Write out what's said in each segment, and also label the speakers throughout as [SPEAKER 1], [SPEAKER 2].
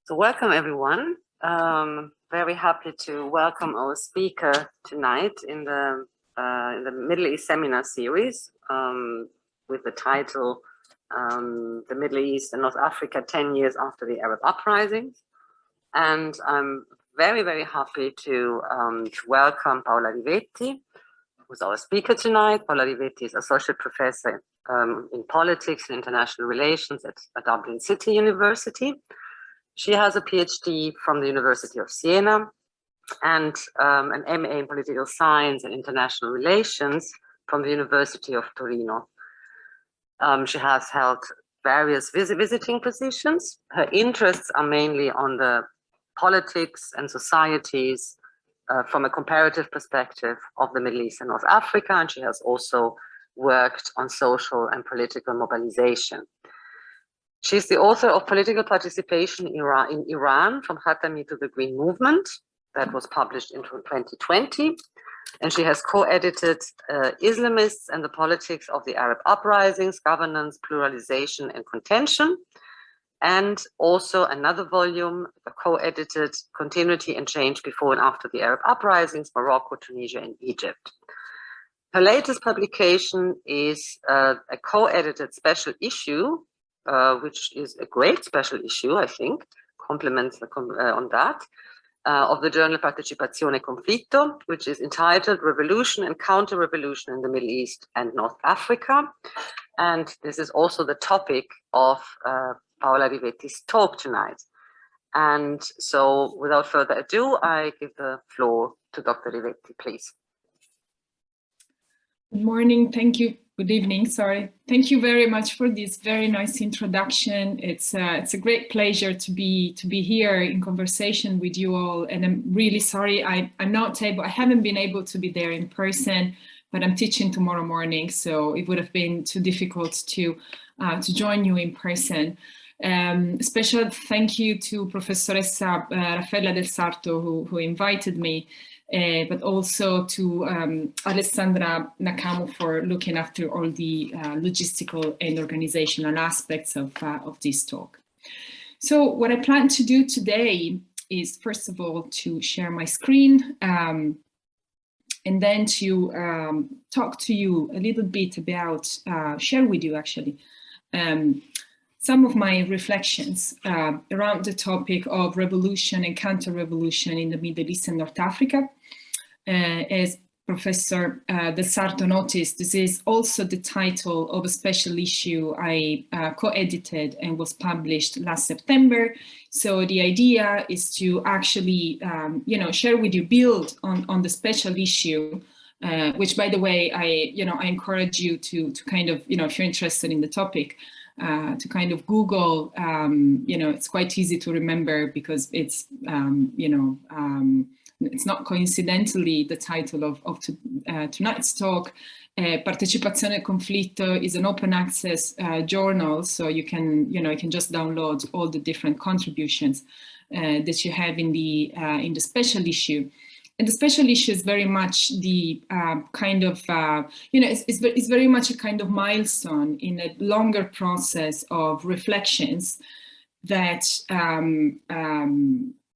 [SPEAKER 1] So welcome everyone. Very happy to welcome our speaker tonight in the Middle East seminar series with the title The Middle East and North Africa 10 years after the Arab uprisings. And I'm very, very happy to welcome Paola Rivetti, who's our speaker tonight. Paola Rivetti is Associate Professor in Politics and International Relations at Dublin City University. She has a PhD from the University of Siena and an MA in Political Science and International Relations from the University of Torino. She has held various visiting positions. Her interests are mainly on the politics and societies from a comparative perspective of the Middle East and North Africa, and she has also worked on social and political mobilization. She's the author of Political Participation in Iran, from Khatami to the Green Movement, that was published in 2020. And she has co-edited Islamists and the Politics of the Arab Uprisings, Governance, Pluralization and Contention. And also another volume, co-edited Continuity and Change Before and After the Arab Uprisings, Morocco, Tunisia and Egypt. Her latest publication is a co-edited special issue, which is a great special issue, I think, compliments on that, of the journal Partecipazione e Conflitto, which is entitled Revolution and Counter-Revolution in the Middle East and North Africa. And this is also the topic of Paola Rivetti's talk tonight. And so without further ado, I give the floor to Dr. Rivetti, please.
[SPEAKER 2] Good morning, thank you. Good evening, sorry. Thank you very much for this very nice introduction. It's a great pleasure to be here in conversation with you all. And I'm really sorry I haven't been able to be there in person, but I'm teaching tomorrow morning, so it would have been too difficult to join you in person. Special thank you to Professoressa Raffaella Del Sarto who invited me. But also to Alessandra Nakamo for looking after all the logistical and organizational aspects of this talk. So what I plan to do today is, first of all, to share my screen and then to talk to you a little bit about, share with you actually, some of my reflections around the topic of revolution and counter-revolution in the Middle East and North Africa. As Professor Del Sarto noticed, this is also the title of a special issue I co-edited and was published last September. So the idea is to actually, share with you, build on the special issue, which, by the way, I encourage you to kind of, if you're interested in the topic, to kind of Google, it's quite easy to remember because it's, it's not coincidentally the title of tonight's talk. Partecipazione e Conflitto is an open access journal, so you can just download all the different contributions that you have in the special issue. And the special issue is very much the kind of, it's very much a kind of milestone in a longer process of reflections that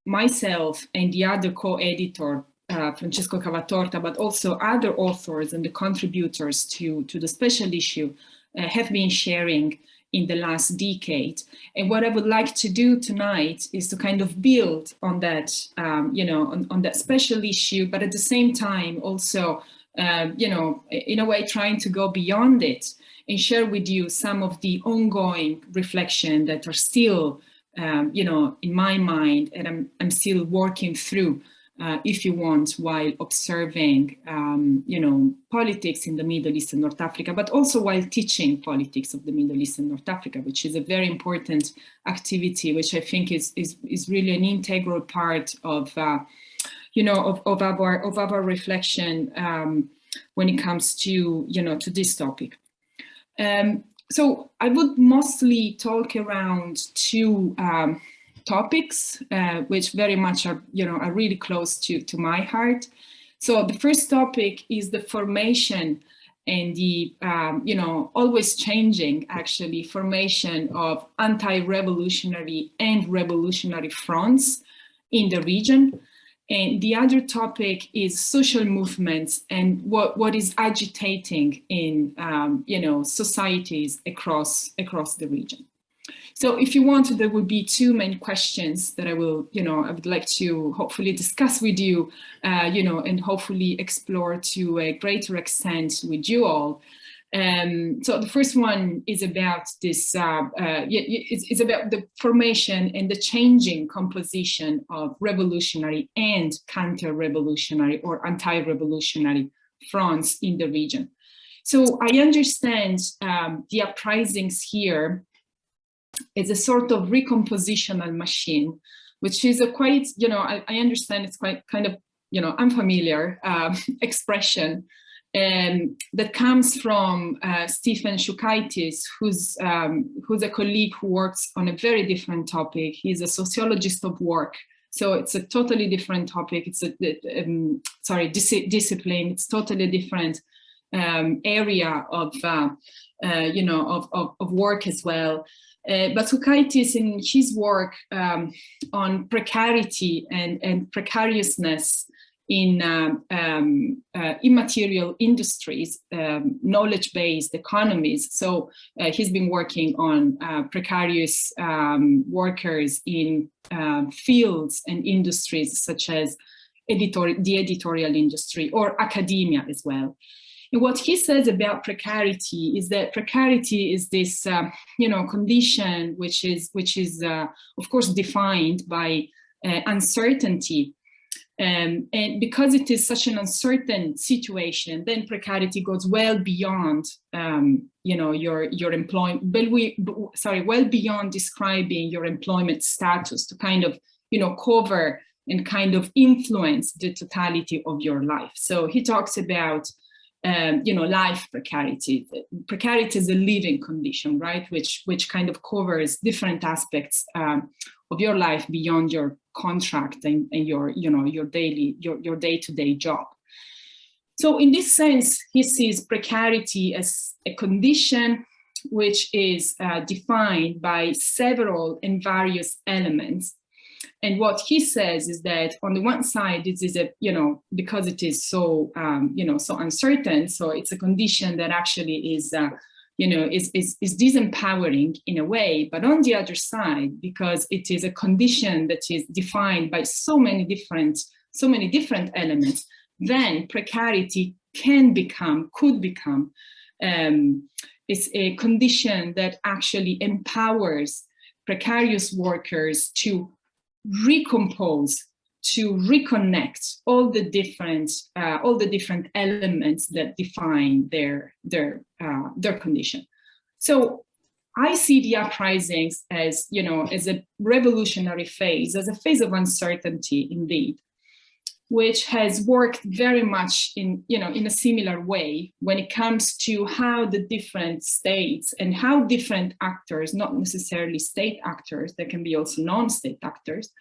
[SPEAKER 2] myself and the other co-editor, Francesco Cavatorta, but also other authors and the contributors to the special issue have been sharing in the last decade. And what I would like to do tonight is to kind of build on that, on that special issue, but at the same time also, in a way trying to go beyond it and share with you some of the ongoing reflection that are still, in my mind, and I'm still working through, if you want, while observing, politics in the Middle East and North Africa, but also while teaching politics of the Middle East and North Africa, which is a very important activity, which I think is really an integral part of, of our reflection when it comes to, to this topic. So I would mostly talk around two topics, which very much are, are really close to my heart. So the first topic is the formation and the, always changing, actually, formation of anti-revolutionary and revolutionary fronts in the region. And the other topic is social movements and what is agitating in, societies across the region. So if you want, there will be two main questions that I would like to hopefully discuss with you, and hopefully explore to a greater extent with you all. So the first one is about this, it's about the formation and the changing composition of revolutionary and counter-revolutionary or anti-revolutionary fronts in the region. So I understand the uprisings here is a sort of recompositional machine, which is a quite, I understand it's quite kind of, unfamiliar expression that comes from Stephen Shukaitis, who's a colleague who works on a very different topic. He's a sociologist of work. So it's a totally different topic. It's discipline. It's totally different area of work as well. But Shukaitis, in his work on precarity and precariousness in immaterial industries, knowledge-based economies. So he's been working on precarious workers in fields and industries such as the editorial industry or academia as well. And what he says about precarity is that precarity is this, condition which is of course defined by uncertainty, and because it is such an uncertain situation, then precarity goes well beyond, your employment. Well beyond describing your employment status to kind of, cover and kind of influence the totality of your life. So he talks about life precarity. Precarity is a living condition, right? Which kind of covers different aspects of your life beyond your contract and your day-to-day job. So in this sense, he sees precarity as a condition which is defined by several and various elements. And what he says is that on the one side, this is because it is so, so uncertain. So it's a condition that actually is, is disempowering in a way. But on the other side, because it is a condition that is defined by so many different elements, then precarity could become, is a condition that actually empowers precarious workers to recompose, to reconnect all the different elements that define their condition. So I see the uprisings as as a revolutionary phase, as a phase of uncertainty indeed, which has worked very much in a similar way when it comes to how the different states and how different actors, not necessarily state actors, there can be also non-state actors,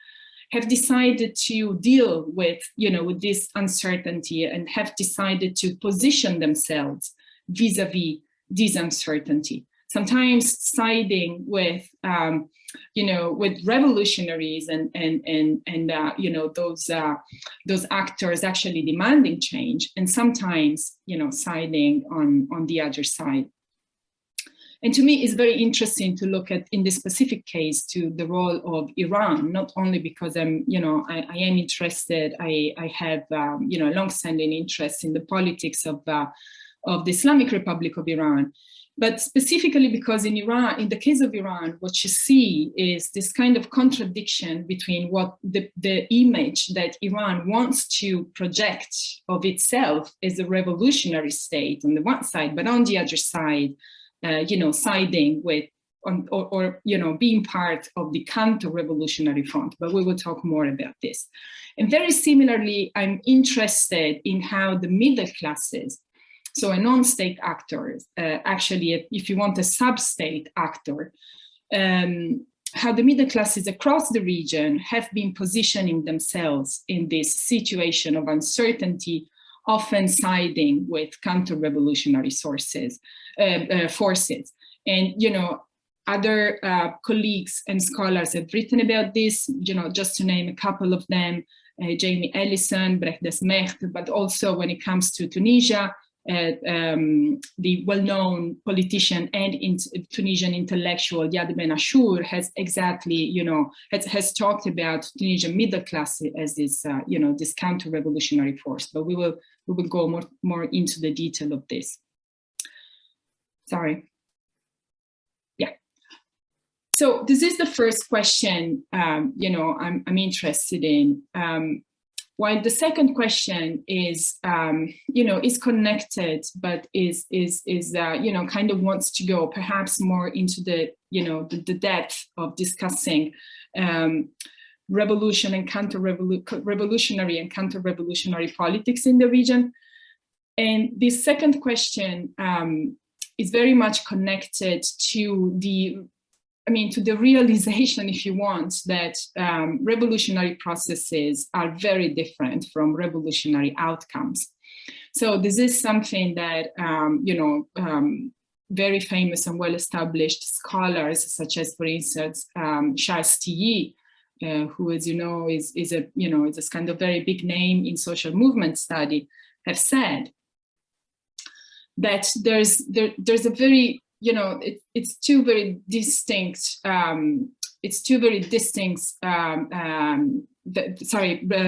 [SPEAKER 2] have decided to deal with, with this uncertainty and have decided to position themselves vis-a-vis this uncertainty. Sometimes siding with, with revolutionaries and those actors actually demanding change, and sometimes, siding on the other side. And to me, it's very interesting to look at, in this specific case, to the role of Iran, not only because I am interested, I have, a long-standing interest in the politics of the Islamic Republic of Iran, but specifically because in Iran, in the case of Iran, what you see is this kind of contradiction between what the image that Iran wants to project of itself as a revolutionary state on the one side, but on the other side, siding with, or being part of the counter-revolutionary front. But we will talk more about this. And very similarly, I'm interested in how the middle classes, so a non-state actor, actually, if you want a sub-state actor, how the middle classes across the region have been positioning themselves in this situation of uncertainty often siding with counter-revolutionary forces. And, other colleagues and scholars have written about this, just to name a couple of them, Jamie Ellison, Brecht Desmecht, but also when it comes to Tunisia, the well-known politician and Tunisian intellectual Yad Ben Ashur has exactly, has talked about Tunisian middle class as this, this counter-revolutionary force. But we will go more into the detail of this. Sorry. Yeah. So this is the first question, I'm interested in. While the second question is, is connected, but is kind of wants to go perhaps more into the, the depth of discussing revolutionary and counter-revolutionary politics in the region. And the second question is very much connected to the realization, if you want, that revolutionary processes are very different from revolutionary outcomes. So this is something that, very famous and well-established scholars, such as, for instance, Charles Tilly, who, as you know, is a kind of very big name in social movement study, have said that there's a very it's two very distinct.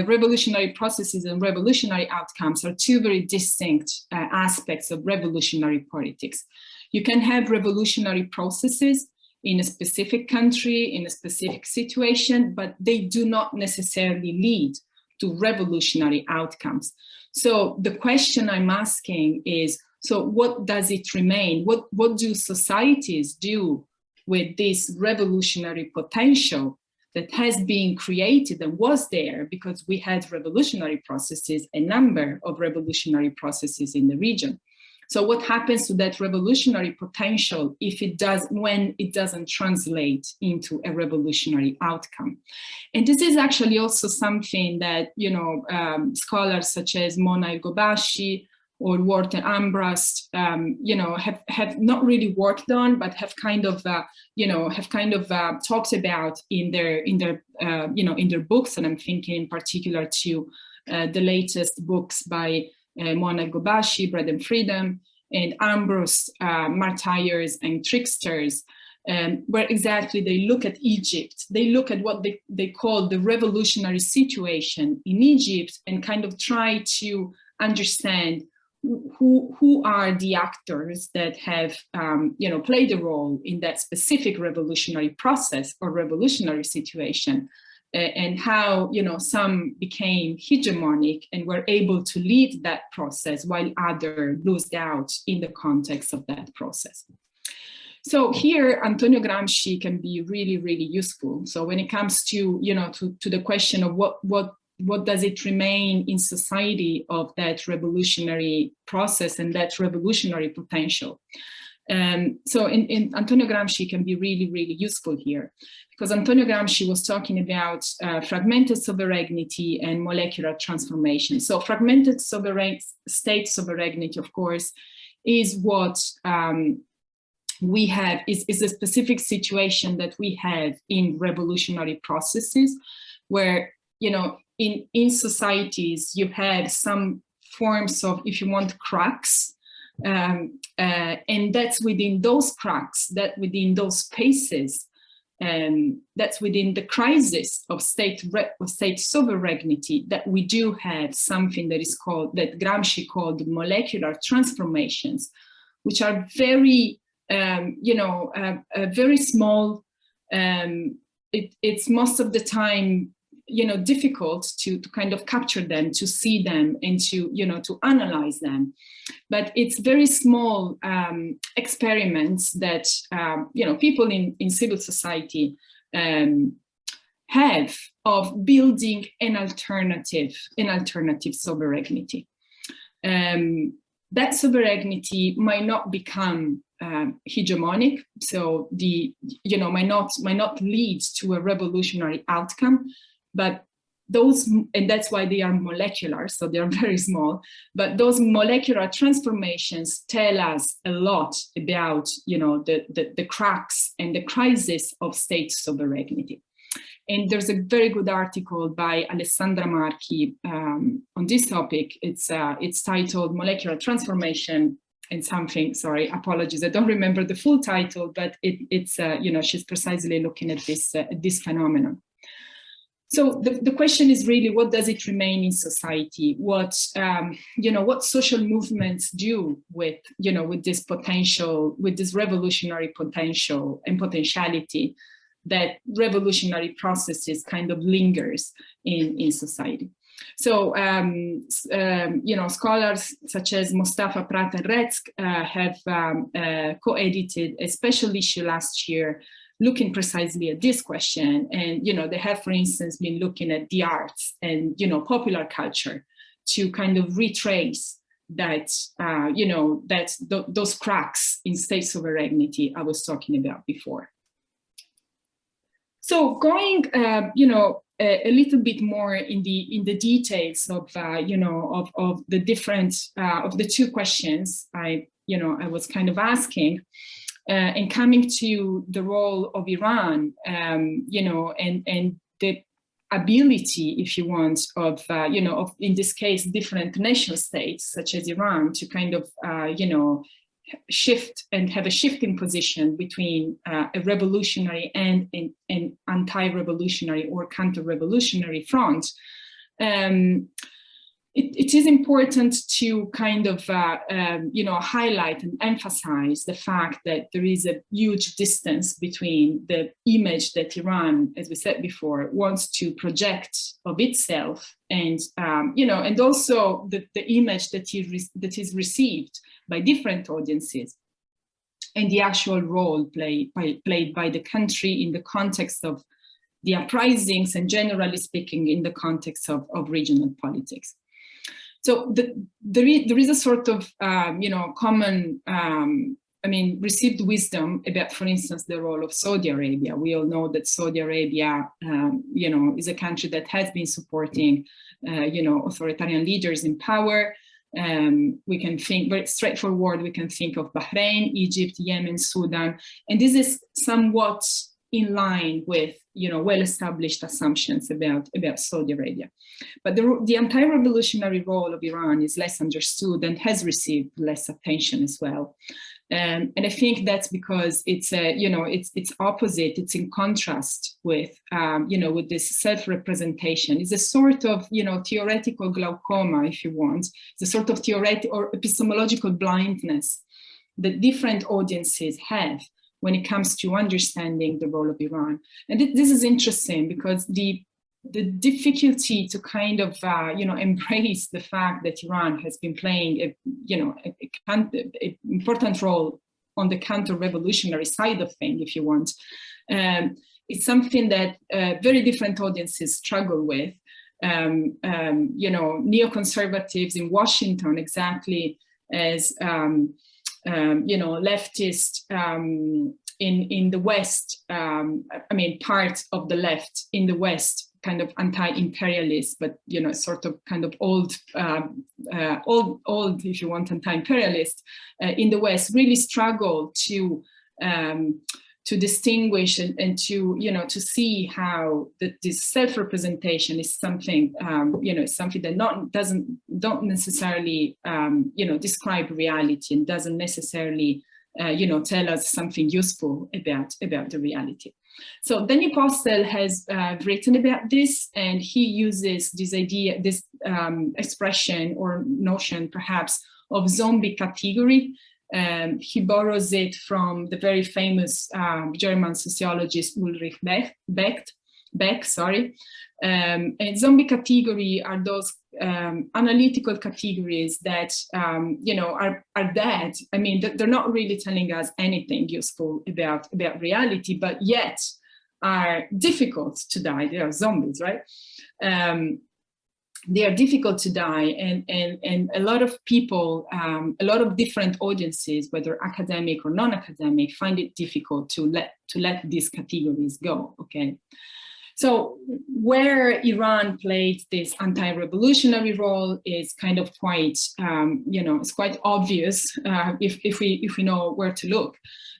[SPEAKER 2] Revolutionary processes and revolutionary outcomes are two very distinct aspects of revolutionary politics. You can have revolutionary processes in a specific country, in a specific situation, but they do not necessarily lead to revolutionary outcomes. So the question I'm asking is, so what does it remain? What do societies do with this revolutionary potential that has been created and was there because we had revolutionary processes, a number of revolutionary processes in the region? So what happens to that revolutionary potential when it doesn't translate into a revolutionary outcome? And this is actually also something that, scholars such as Mona El-Gobashi or Walter Ambrast, have not really worked on, but have kind of talked about in their books. And I'm thinking in particular to the latest books by Mona El-Gobashi, Bread and Freedom, and Ambrose, Martyrs and Tricksters, where exactly they look at Egypt. They look at what they call the revolutionary situation in Egypt and kind of try to understand who are the actors that have played a role in that specific revolutionary process or revolutionary situation, and how some became hegemonic and were able to lead that process while others lost out in the context of that process. So here, Antonio Gramsci can be really, really useful. So when it comes to to the question of what does it remain in society of that revolutionary process and that revolutionary potential? So in Antonio Gramsci can be really, really useful here, because Antonio Gramsci was talking about fragmented sovereignty and molecular transformation. So fragmented state sovereignty, of course, is what we have, is a specific situation that we have in revolutionary processes where, in societies, you have some forms of, if you want, cracks, and that's within those cracks, that within those spaces, that's within the crisis of state sovereignty, that we do have something that is called, that Gramsci called molecular transformations, which are very, very small. It's most of the time difficult to kind of capture them, to see them, and to analyze them. But it's very small experiments that people in civil society have of building an alternative sovereignty. That sovereignty might not become hegemonic, so might not lead to a revolutionary outcome, but those, and that's why they are molecular, so they are very small, but those molecular transformations tell us a lot about, you know, the cracks and the crisis of state sovereignty. And there's a very good article by Alessandra Marchi on this topic. It's titled Molecular Transformation and something, sorry, apologies, I don't remember the full title, but it's you know, she's precisely looking at this phenomenon. So the question is really, what does it remain in society? What, you know, what social movements do with, you know, with this potential, with this revolutionary potential and potentiality that revolutionary processes kind of lingers in society. So, you know, scholars such as Mostafa Prat and Retzk have co-edited a special issue last year looking precisely at this question. And, you know, they have, for instance, been looking at the arts and, you know, popular culture to kind of retrace that, you know, those cracks in state sovereignty I was talking about before. So going, you know, a little bit more in the details of, you know, of the different, of the two questions I was kind of asking, and coming to the role of Iran, you know, and the ability, if you want, of, you know, of, in this case, different nation states, such as Iran, to kind of, you know, shift and have a shifting position between a revolutionary and an anti-revolutionary or counter-revolutionary front. It is important to kind of, you know, highlight and emphasize the fact that there is a huge distance between the image that Iran, as we said before, wants to project of itself and, you know, and also the image that is received by different audiences and the actual role played by the country in the context of the uprisings and, generally speaking, in the context of regional politics. So there is a sort of, you know, common, I mean, received wisdom about, for instance, the role of Saudi Arabia. We all know that Saudi Arabia, you know, is a country that has been supporting, you know, authoritarian leaders in power. We can think very straightforward, we can think of Bahrain, Egypt, Yemen, Sudan, and this is somewhat in line with, you know, well-established assumptions about Saudi Arabia. But the anti-revolutionary role of Iran is less understood and has received less attention as well. And I think that's because it's, you know, it's opposite, it's in contrast with, you know, with this self-representation. It's a sort of, you know, theoretical glaucoma, if you want. It's a sort of theoretical or epistemological blindness that different audiences have when it comes to understanding the role of Iran. And this is interesting because the difficulty to kind of, you know, embrace the fact that Iran has been playing a, you know, an important role on the counter-revolutionary side of things, if you want. It's something that very different audiences struggle with. You know, neoconservatives in Washington, exactly as, you know, leftist in the West, I mean, part of the left in the West, kind of anti-imperialist, but, you know, sort of kind of old, if you want, anti-imperialist in the West, really struggle to distinguish and to, you know, to see how this self-representation is something, you know, something that don't necessarily, you know, describe reality and doesn't necessarily, you know, tell us something useful about the reality. So Danny Postel has written about this, and he uses this idea, this expression or notion, perhaps, of zombie category. He borrows it from the very famous German sociologist Ulrich Beck, sorry. And zombie category are those analytical categories that, you know, are dead. I mean, they're not really telling us anything useful about reality, but yet are difficult to die. They are zombies, right? They are difficult to die, and a lot of people, a lot of different audiences, whether academic or non-academic, find it difficult to let these categories go. Okay. So where Iran played this anti-revolutionary role is kind of quite, it's quite obvious if we know where to look.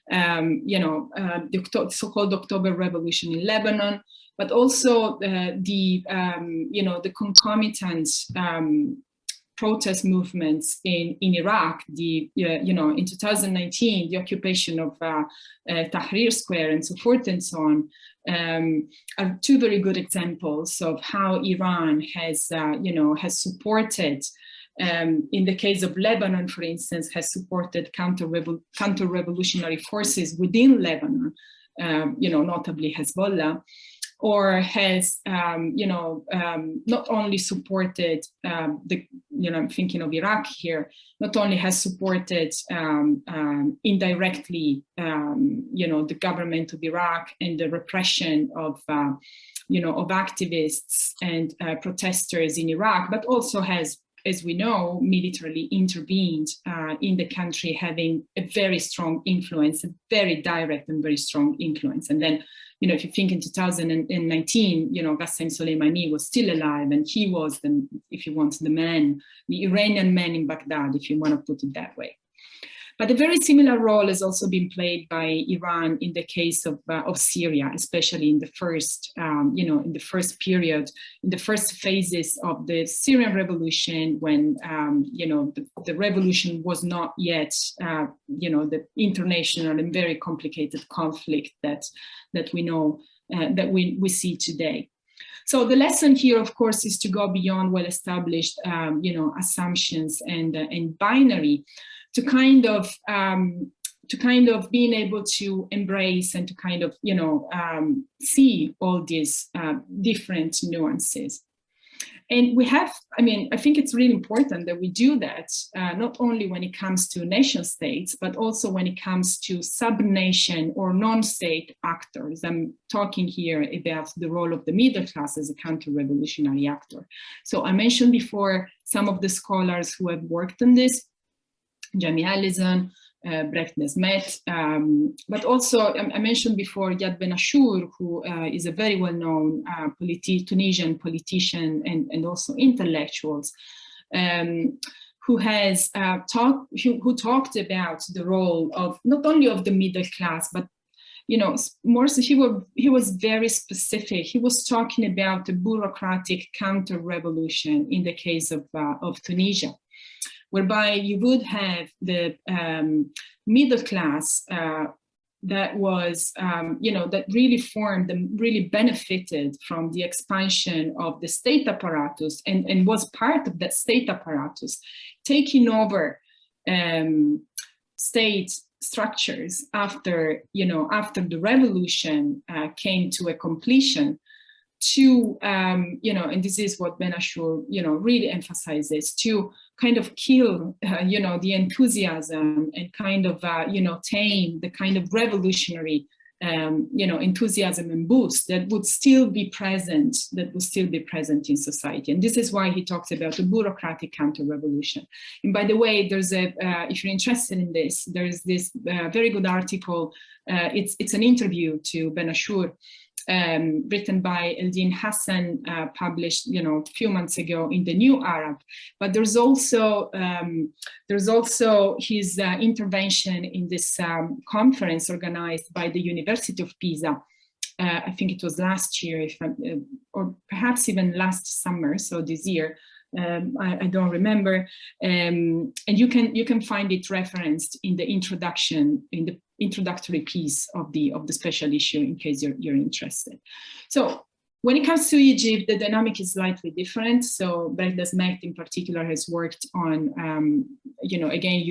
[SPEAKER 2] The so-called October Revolution in Lebanon, but also the concomitant protest movements in Iraq, in 2019, the occupation of Tahrir Square and so forth and so on, are two very good examples of how Iran has supported, in the case of Lebanon, for instance, has supported counter-revolutionary forces within Lebanon, notably Hezbollah, or has, not only supported I'm thinking of Iraq here, not only has supported indirectly, the government of Iraq and the repression of activists and protesters in Iraq, but also has, as we know, militarily intervened in the country, having a very strong influence, a very direct and very strong influence. And then, if you think in 2019, Qasem Soleimani was still alive, and he was, if you want, the Iranian man in Baghdad, if you want to put it that way. But a very similar role has also been played by Iran in the case of Syria, especially in the first, in the first period, in the first phases of the Syrian revolution, when, the revolution was not yet, the international and very complicated conflict that we know, that we see today. So the lesson here, of course, is to go beyond well-established, assumptions and binary, to kind of being able to embrace and to kind of, see all these different nuances. And we have, I think it's really important that we do that, not only when it comes to nation states, but also when it comes to sub-nation or non-state actors. I'm talking here about the role of the middle class as a counter-revolutionary actor. So I mentioned before some of the scholars who have worked on this, Jamie Allison, Brecht Nesmet, but also I mentioned before Yad Ben Ashur, who is a very well-known Tunisian politician and also intellectuals, who has who talked about the role of not only of the middle class, but more so he was very specific. He was talking about the bureaucratic counter-revolution in the case of Tunisia, whereby you would have the middle class that was, that really formed and really benefited from the expansion of the state apparatus and was part of that state apparatus, taking over state structures after the revolution came to a completion, to, and this is what Ben Ashur, really emphasizes, to kind of kill, the enthusiasm and kind of, tame the kind of revolutionary, enthusiasm and boost that would still be present, in society. And this is why he talks about the bureaucratic counter-revolution. And by the way, there's if you're interested in this, there's this very good article. It's an interview to Ben Ashur, written by Eldin Hassan, published a few months ago in the New Arab. But there's also his intervention in this conference organized by the University of Pisa. I think it was last year, or perhaps even last summer, so this year. I don't remember, and you can find it referenced in the introduction, in the introductory piece of the special issue, in case you're interested. So when it comes to Egypt, the dynamic is slightly different. So Brecht Nesmet in particular has worked on, again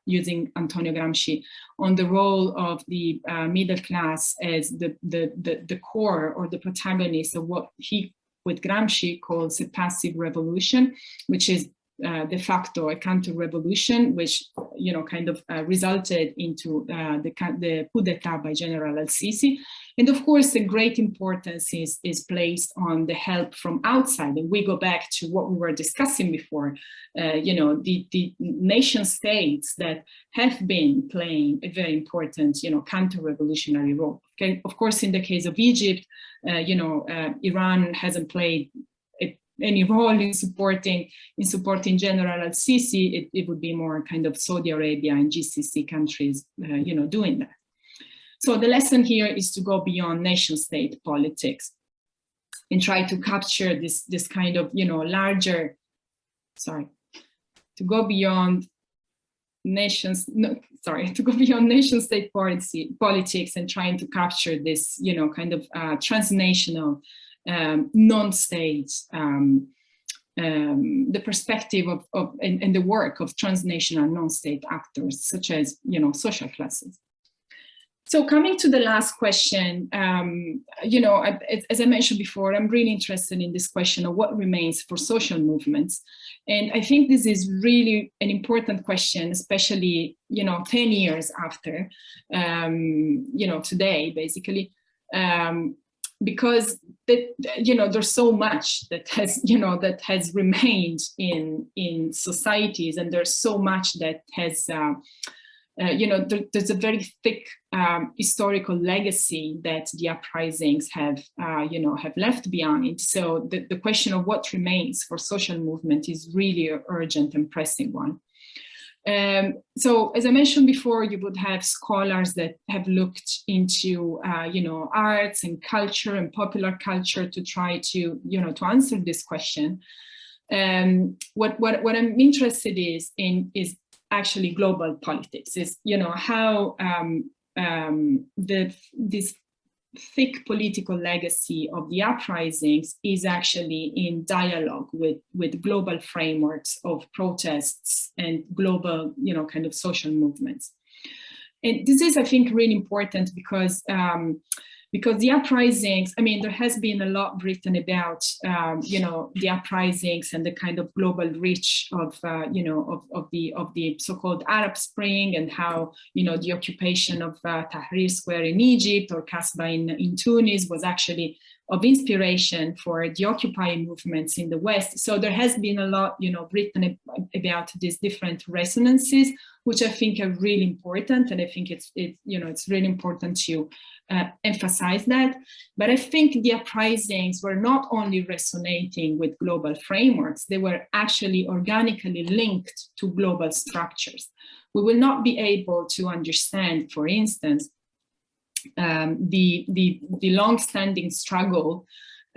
[SPEAKER 2] using Antonio Gramsci, on the role of the middle class as the core or the protagonist of what he, with Gramsci, calls a passive revolution, which is de facto a counter-revolution, which kind of resulted into the coup d'etat by General al-Sisi, And of course, a great importance is placed on the help from outside. And we go back to what we were discussing before, the nation states that have been playing a very important, counter-revolutionary role. Okay? Of course, in the case of Egypt, Iran hasn't played any role in supporting General al-Sisi. It would be more kind of Saudi Arabia and GCC countries, doing that. So the lesson here is to go beyond nation-state politics and try to capture this kind of, to go beyond nation-state politics and trying to capture this, kind of transnational non-state, the perspective of and the work of transnational non-state actors, such as, social classes. So coming to the last question, as I mentioned before, I'm really interested in this question of what remains for social movements. And I think this is really an important question, especially, 10 years after, today, basically, because there's so much that has remained in societies, and there's so much that has there's a very thick historical legacy that the uprisings have left behind. So the question of what remains for social movement is really an urgent and pressing one. So as I mentioned before, you would have scholars that have looked into arts and culture and popular culture to try to to answer this question. What I'm interested in is actually global politics, is how this thick political legacy of the uprisings is actually in dialogue with global frameworks of protests and global kind of social movements. And this is, I think, really important because the uprisings, I mean, there has been a lot written about, the uprisings and the kind of global reach of the so-called Arab Spring, and how, the occupation of Tahrir Square in Egypt or Kasbah in Tunis was actually of inspiration for the occupying movements in the West. So there has been a lot, written about these different resonances, which I think are really important. And I think it's really important to emphasize that. But I think the uprisings were not only resonating with global frameworks, they were actually organically linked to global structures. We will not be able to understand, for instance, the long-standing struggle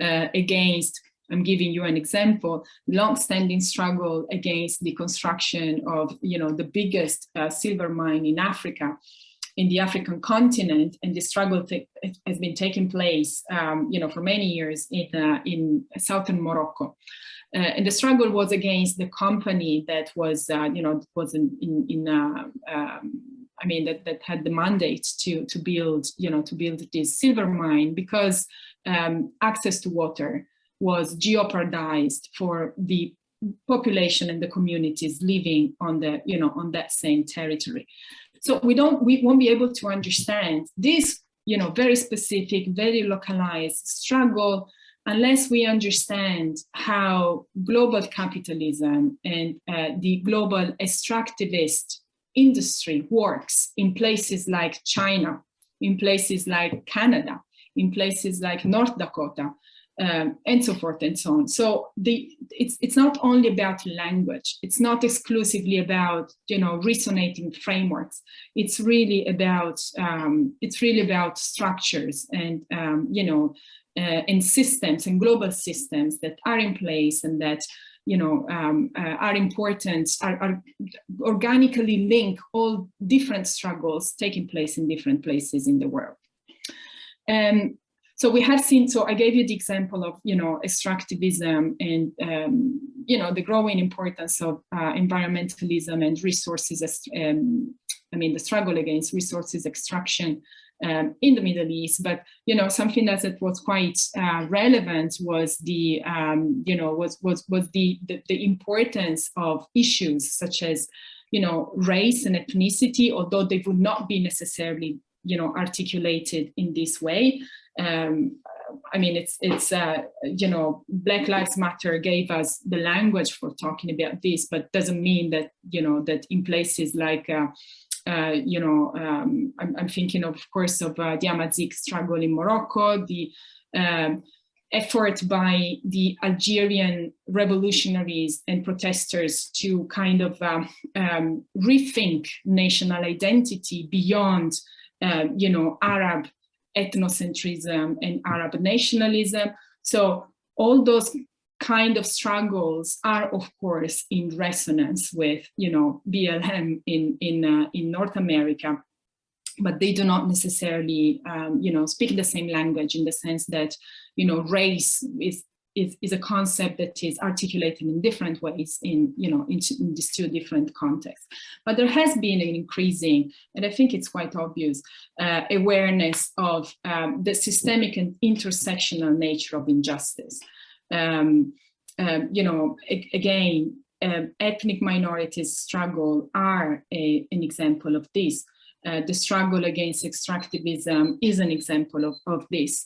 [SPEAKER 2] against, I'm giving you an example, long-standing struggle against the construction of, the biggest silver mine in Africa, in the African continent, and the struggle has been taking place, for many years in southern Morocco. And the struggle was against the company that was, that had the mandate to build this silver mine, because access to water was jeopardized for the population and the communities living on on that same territory. So we won't be able to understand this, very specific, very localized struggle unless we understand how global capitalism and the global extractivist industry works in places like China, in places like Canada, in places like North Dakota, and so forth and so on. So it's not only about language. It's not exclusively about resonating frameworks. It's really about structures and and systems and global systems that are in place and that are important, are organically link all different struggles taking place in different places in the world. So we have seen, so I gave you the example of, extractivism and, the growing importance of environmentalism and resources, the struggle against resources extraction in the Middle East. But, something that was quite relevant was the, the importance of issues such as, race and ethnicity, although they would not be necessarily you know, articulated in this way. I mean, it's you know, Black Lives Matter gave us the language for talking about this, but doesn't mean that, you know, that in places like, you know, I'm thinking of course of the Amazigh struggle in Morocco, the effort by the Algerian revolutionaries and protesters to kind of rethink national identity beyond, you know, Arab ethnocentrism and Arab nationalism. So all those kind of struggles are, of course, in resonance with, you know, BLM in North America, but they do not necessarily, you know, speak the same language, in the sense that, you know, race is a concept that is articulated in different ways in, you know, in these two different contexts. But there has been an increasing, and I think it's quite obvious, awareness of the systemic and intersectional nature of injustice. You know, again, ethnic minorities' struggle are an example of this. The struggle against extractivism is an example of this.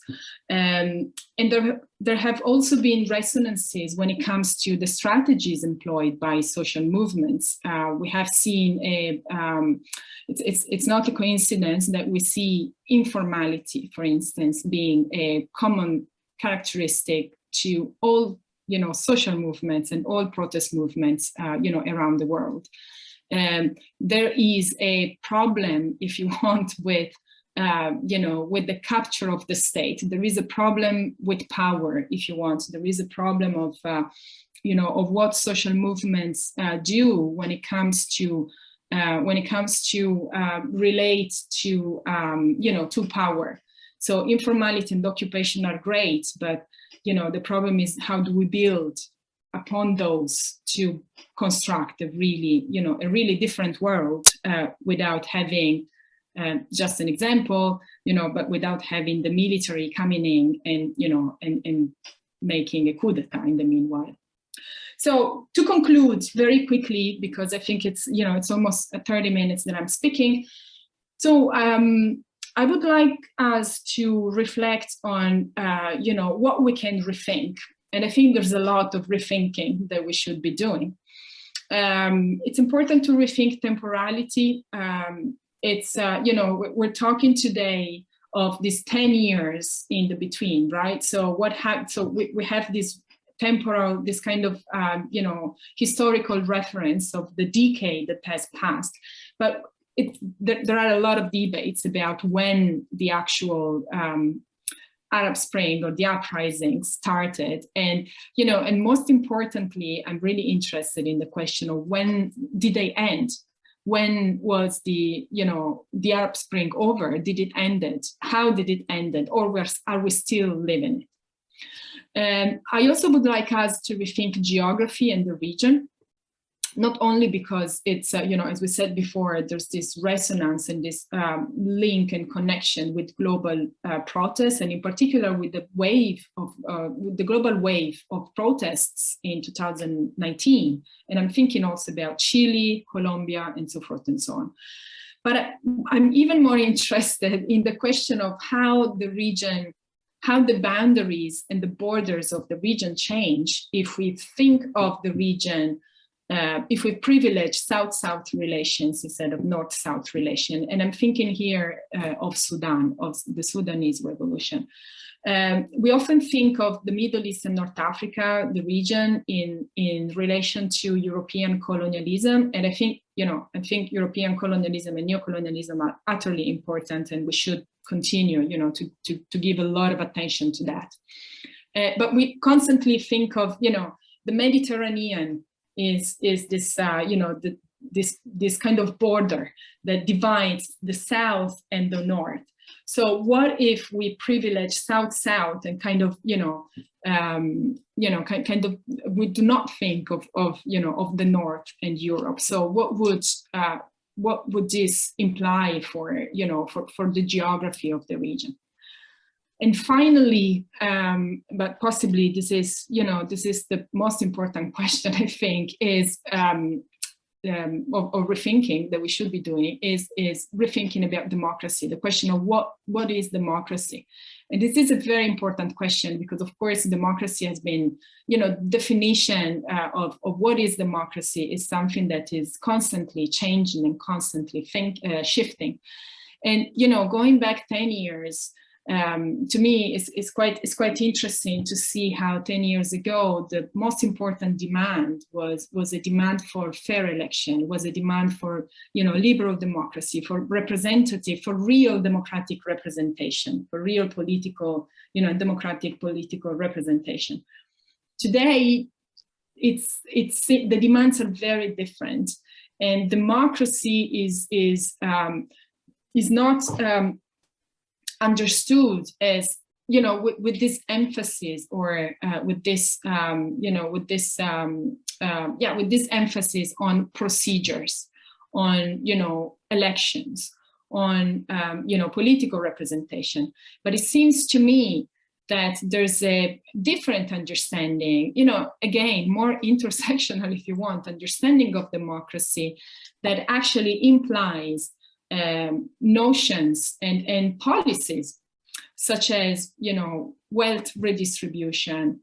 [SPEAKER 2] And there have also been resonances when it comes to the strategies employed by social movements. We have seen it's not a coincidence that we see informality, for instance, being a common characteristic to all, you know, social movements and all protest movements, you know, around the world. There is a problem, if you want, with, you know, with the capture of the state. There is a problem with power, if you want. There is a problem of, you know, of what social movements do when it comes to relate to, you know, to power. So informality and occupation are great, but, you know, the problem is, how do we build upon those to construct a really, you know, a really different world without having, just an example, you know, but without having the military coming in and, you know, and making a coup d'etat in the meanwhile. So to conclude very quickly, because I think it's, you know, it's almost 30 minutes that I'm speaking. So I would like us to reflect on, you know, what we can rethink. And I think there's a lot of rethinking that we should be doing. It's important to rethink temporality. It's, you know, we're talking today of these 10 years in the between, right? So we have this temporal, this kind of, you know, historical reference of the decade that has passed. But there are a lot of debates about when the actual Arab Spring or the uprising started. And, you know, and most importantly, I'm really interested in the question of when did they end? When was the, you know, the Arab Spring over? Did it end it? How did it end it? Or are we still living it? And I also would like us to rethink geography and the region. Not only because it's, you know, as we said before, there's this resonance and this link and connection with global protests, and in particular with the wave of the global wave of protests in 2019. And I'm thinking also about Chile, Colombia, and so forth and so on. But I'm even more interested in the question of how the region, how the boundaries and the borders of the region change if we think of the region, if we privilege South-South relations instead of North-South relation. And I'm thinking here of Sudan, of the Sudanese revolution. We often think of the Middle East and North Africa, the region, in relation to European colonialism. And I think, you know, I think European colonialism and neocolonialism are utterly important, and we should continue, you know, to give a lot of attention to that. But we constantly think of, you know, the Mediterranean is this, you know, this kind of border that divides the South and the North. So what if we privilege South-South and kind of, you know, kind of, we do not think of you know, of the North and Europe. So what would this imply for, you know, for the geography of the region? And finally, but possibly this is, you know, this is the most important question, I think, is or rethinking that we should be doing is rethinking about democracy, the question of what is democracy. And this is a very important question because, of course, democracy has been, definition of what is democracy is something that is constantly changing and constantly shifting. And, going back 10 years, to me, it's quite interesting to see how 10 years ago the most important demand was a demand for fair election, was a demand for liberal democracy, for representative, for real democratic representation, for real political, democratic political representation. Today, the demands are very different, and democracy is not understood as with this emphasis or with this emphasis on procedures, on elections, on political representation. But it seems to me that there's a different understanding, again, more intersectional, if you want, understanding of democracy that actually implies notions and policies such as wealth redistribution,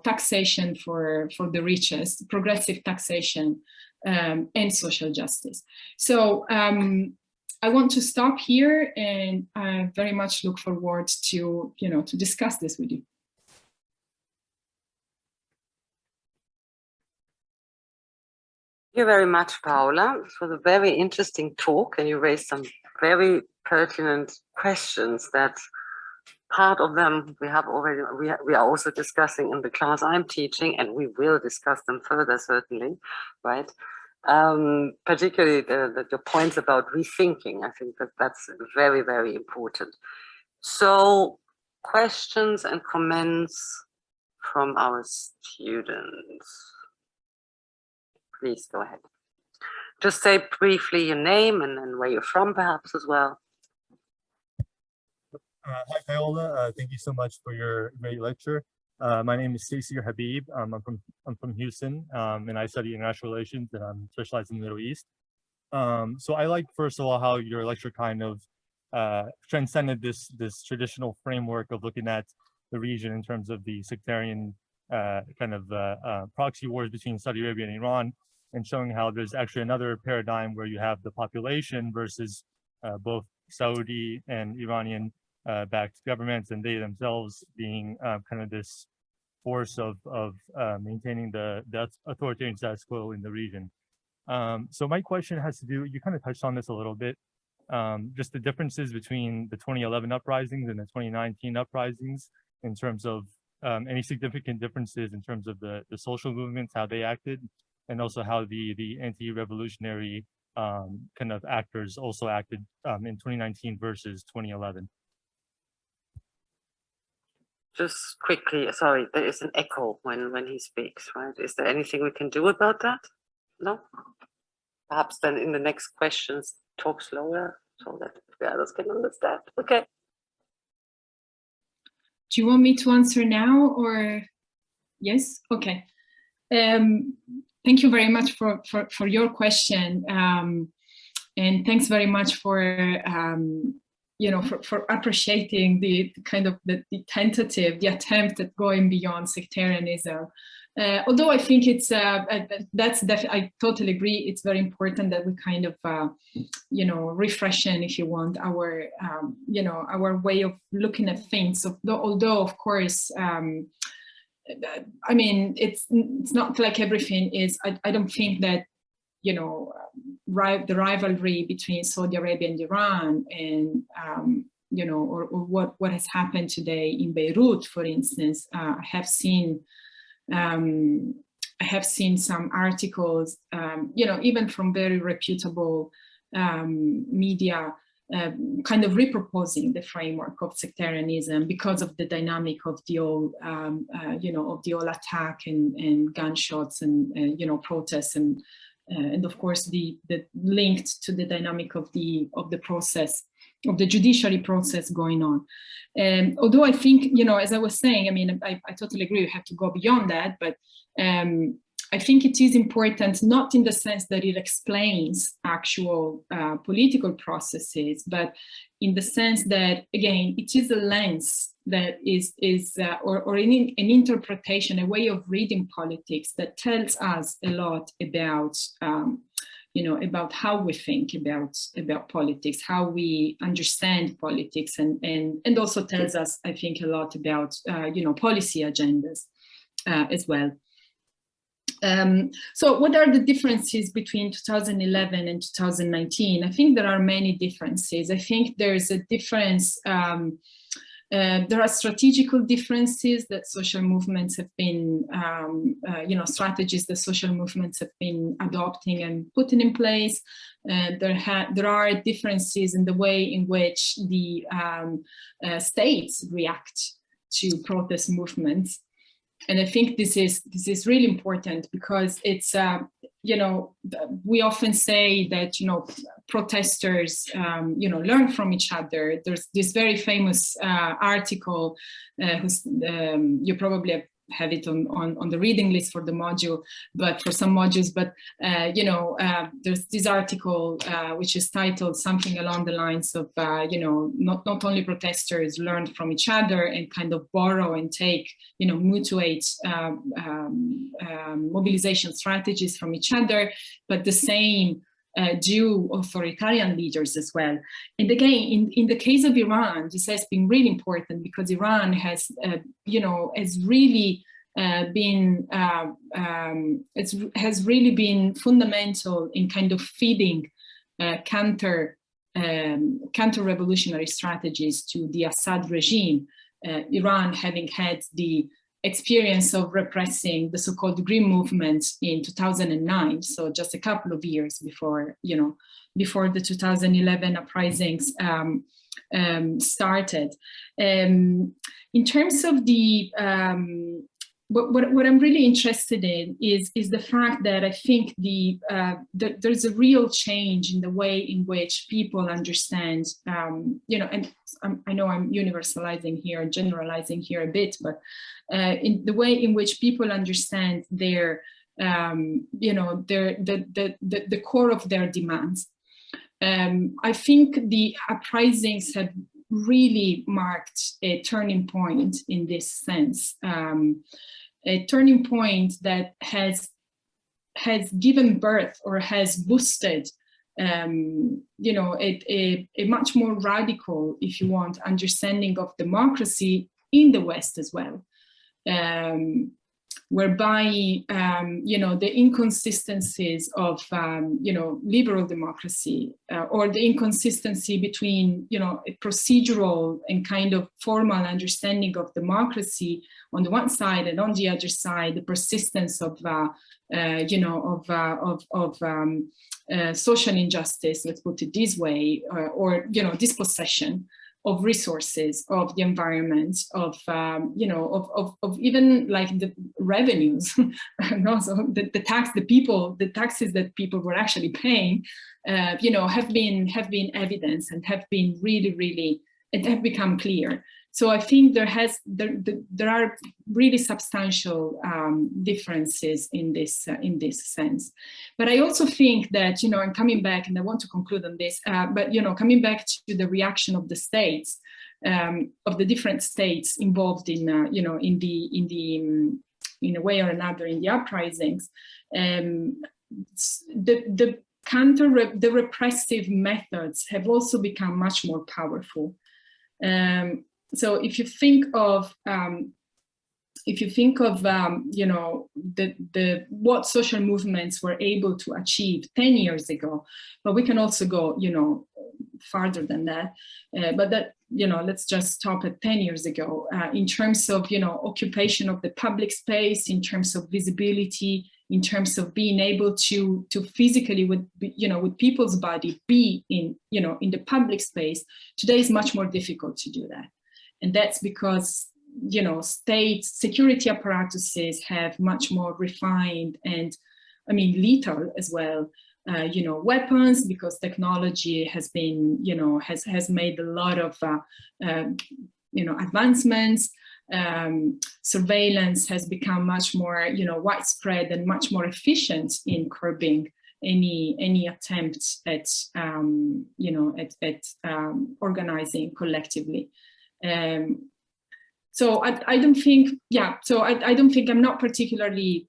[SPEAKER 2] taxation for the richest, progressive taxation, and social justice. So I want to stop here, and I very much look forward to to discuss this with you.
[SPEAKER 1] Thank you very much, Paola, for the very interesting talk, and you raised some very pertinent questions that part of them we are also discussing in the class I'm teaching, and we will discuss them further, certainly, right? Particularly the points about rethinking. I think that's very, very important. So questions and comments from our students. Please go ahead. Just say briefly your name and where you're from, perhaps, as well.
[SPEAKER 3] Hi, Paola. Thank you so much for your great lecture. My name is Stacey Habib. I'm from Houston, and I study international relations, and I'm specialized in the Middle East. So I like, first of all, how your lecture kind of transcended this traditional framework of looking at the region in terms of the sectarian proxy wars between Saudi Arabia and Iran, and showing how there's actually another paradigm where you have the population versus both Saudi and Iranian backed governments, and they themselves being kind of this force of maintaining the authoritarian status quo in the region. So my question has to do, you kind of touched on this a little bit, just the differences between the 2011 uprisings and the 2019 uprisings in terms of any significant differences in terms of the social movements, how they acted, and also how the anti-revolutionary kind of actors also acted in 2019 versus 2011.
[SPEAKER 1] Just quickly, sorry, there is an echo when he speaks, right? Is there anything we can do about that? No? Perhaps then in the next questions, talk slower so that the others can understand. Okay.
[SPEAKER 2] Do you want me to answer now or yes? Okay. Thank you very much for your question. And thanks very much for for appreciating the kind of the attempt at going beyond sectarianism. Although I think it's I totally agree. It's very important that we kind of refreshen, if you want, our our way of looking at things. Although of course, I mean, it's not like everything is. I don't think that the rivalry between Saudi Arabia and Iran, and or what has happened today in Beirut, for instance. I have seen some articles, even from very reputable media, kind of reproposing the framework of sectarianism because of the dynamic of the old, of the old attack and gunshots and protests and of course the linked to the dynamic of the process, of the judiciary process going on. Although I think, as I was saying, I mean, I totally agree, we have to go beyond that, but I think it is important, not in the sense that it explains actual political processes, but in the sense that, again, it is a lens that is or an interpretation, a way of reading politics that tells us a lot about, about how we think about politics, how we understand politics, and also tells us, I think, a lot about, policy agendas as well. So what are the differences between 2011 and 2019? I think there are many differences. I think there's a difference, there are strategical differences that social movements have been, strategies that social movements have been adopting and putting in place. There are differences in the way in which the states react to protest movements. And I think this is really important, because it's, we often say that, protesters, learn from each other. There's this very famous article, you probably have it on the reading list for the module, but for some modules, but there's this article which is titled something along the lines of not only protesters learn from each other and kind of borrow and take mutuate mobilization strategies from each other, but the same do authoritarian leaders as well. And again, in the case of Iran, this has been really important, because Iran has, has really been, has really been fundamental in kind of feeding counter-revolutionary strategies to the Assad regime. Iran having had the experience of repressing the so-called Green Movement in 2009, so just a couple of years before, before the 2011 uprisings started. In terms of the, what I'm really interested in is the fact that I think there's a real change in the way in which people understand, and I know I'm universalizing here, generalizing here a bit, but in the way in which people understand their, the core of their demands. I think the uprisings have really marked a turning point in this sense, a turning point that has given birth or has boosted, a much more radical, if you want, understanding of democracy in the West as well. Whereby, the inconsistencies of, liberal democracy or the inconsistency between, a procedural and kind of formal understanding of democracy on the one side, and on the other side, the persistence of, social injustice, let's put it this way, or dispossession of resources, of the environment, of even like the revenues, and also the taxes that people were actually paying, have been evidence and have been really, and have become clear. So I think there are really substantial differences in this sense. But I also think that, and coming back, and I want to conclude on this, but coming back to the reaction of the states, of the different states involved in, in a way or another in the uprisings, the repressive methods have also become much more powerful. So if you think of, what social movements were able to achieve 10 years ago, but we can also go, farther than that. But that, let's just stop at 10 years ago in terms of, occupation of the public space, in terms of visibility, in terms of being able to physically with people's body be in, in the public space. Today is much more difficult to do that. And that's because, state security apparatuses have much more refined and, lethal as well, weapons, because technology has been, has made a lot of, advancements. surveillance has become much more, widespread and much more efficient in curbing any attempt at, organizing collectively. So I don't think, I don't think I'm not particularly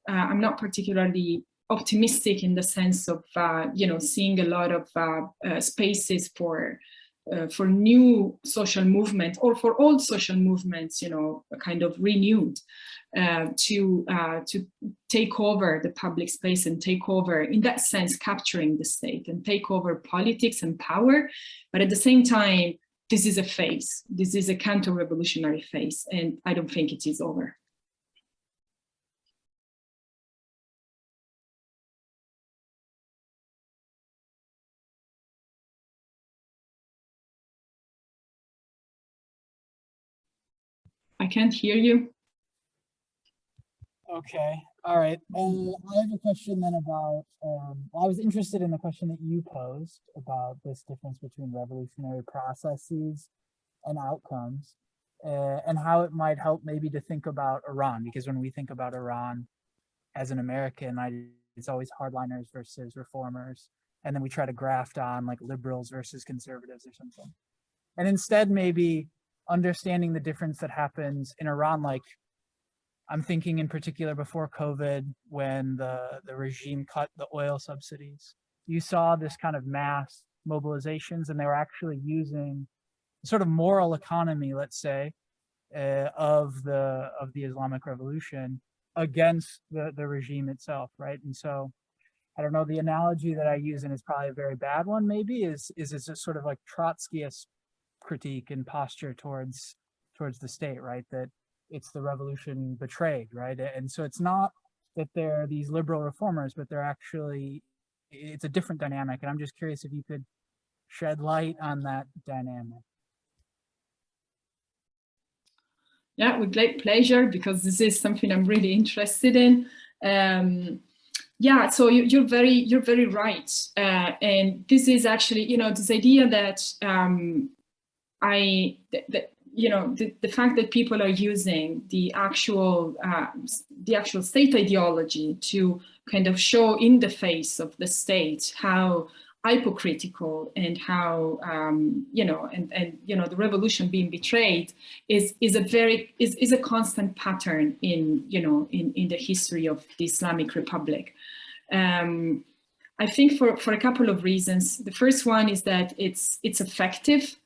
[SPEAKER 2] optimistic in the sense of, seeing a lot of spaces for new social movement, or for old social movements, kind of renewed, to take over the public space and take over, in that sense, capturing the state and take over politics and power. But at the same time, this is a phase. This is a counter-revolutionary phase, and I don't think it is over. I can't hear you.
[SPEAKER 4] Okay, all right. I have a question then about, I was interested in the question that you posed about this difference between revolutionary processes and outcomes, and how it might help maybe to think about Iran, because when we think about Iran as an American, it's always hardliners versus reformers, and then we try to graft on like liberals versus conservatives or something. And instead, maybe understanding the difference that happens in Iran, like I'm thinking in particular before COVID, when the regime cut the oil subsidies, you saw this kind of mass mobilizations, and they were actually using sort of moral economy, let's say, of the Islamic Revolution against the regime itself, right? And so, I don't know, the analogy that I use, and it's probably a very bad one, maybe, is it's a sort of like Trotskyist critique and posture towards the state, right? That it's the revolution betrayed, right? And so it's not that they're these liberal reformers, but they're actually, it's a different dynamic. And I'm just curious if you could shed light on that dynamic.
[SPEAKER 2] Yeah, with great pleasure, because this is something I'm really interested in. Yeah, so you're very right. And this is actually, this idea that the fact that people are using the actual state ideology to kind of show in the face of the state how hypocritical and how the revolution being betrayed is a constant pattern in the history of the Islamic Republic. I think for a couple of reasons. The first one is that it's effective.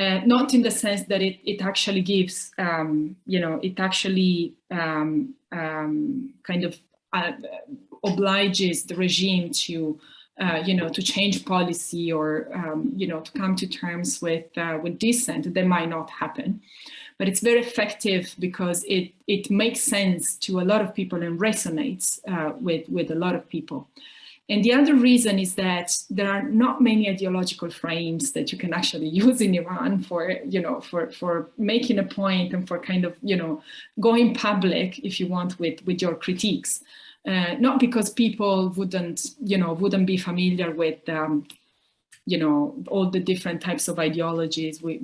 [SPEAKER 2] Not in the sense that it actually gives, it actually kind of obliges the regime to, to change policy or, to come to terms with dissent. That might not happen, but it's very effective because it makes sense to a lot of people and resonates with a lot of people. And the other reason is that there are not many ideological frames that you can actually use in Iran for making a point and for kind of, going public, if you want, with your critiques. Not because people wouldn't be familiar with, all the different types of ideologies we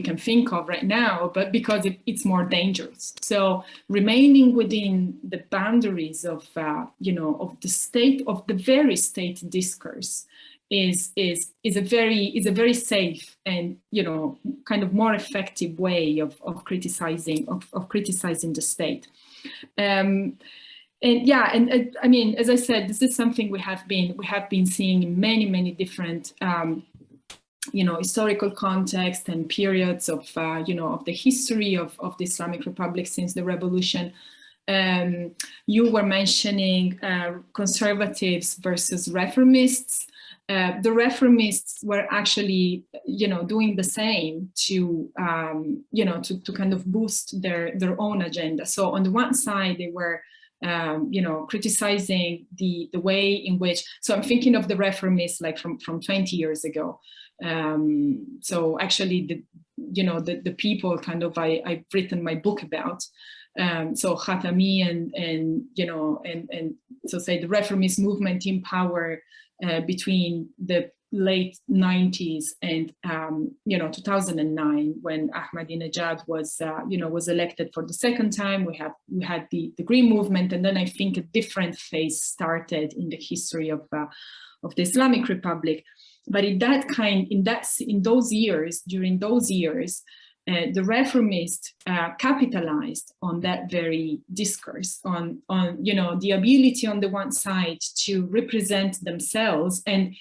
[SPEAKER 2] can think of right now, but because it's more dangerous. So remaining within the boundaries of of the state, of the very state discourse is a very safe and kind of more effective way of criticizing the state. And yeah, and I mean, as I said, this is something we have been seeing in many different historical context and periods of of the history of the Islamic Republic since the revolution. You were mentioning conservatives versus reformists. The reformists were actually doing the same to to kind of boost their own agenda. So on the one side, they were criticizing the way in which, so I'm thinking of the reformists like from 20 years ago. So actually the people kind of I've written my book about. So Khatami and so say the reformist movement in power between the late 90s and 2009, when Ahmadinejad was was elected for the second time. We had the Green Movement, and then I think a different phase started in the history of the Islamic Republic. But during those years, the reformists capitalized on that very discourse, on the ability on the one side to represent themselves and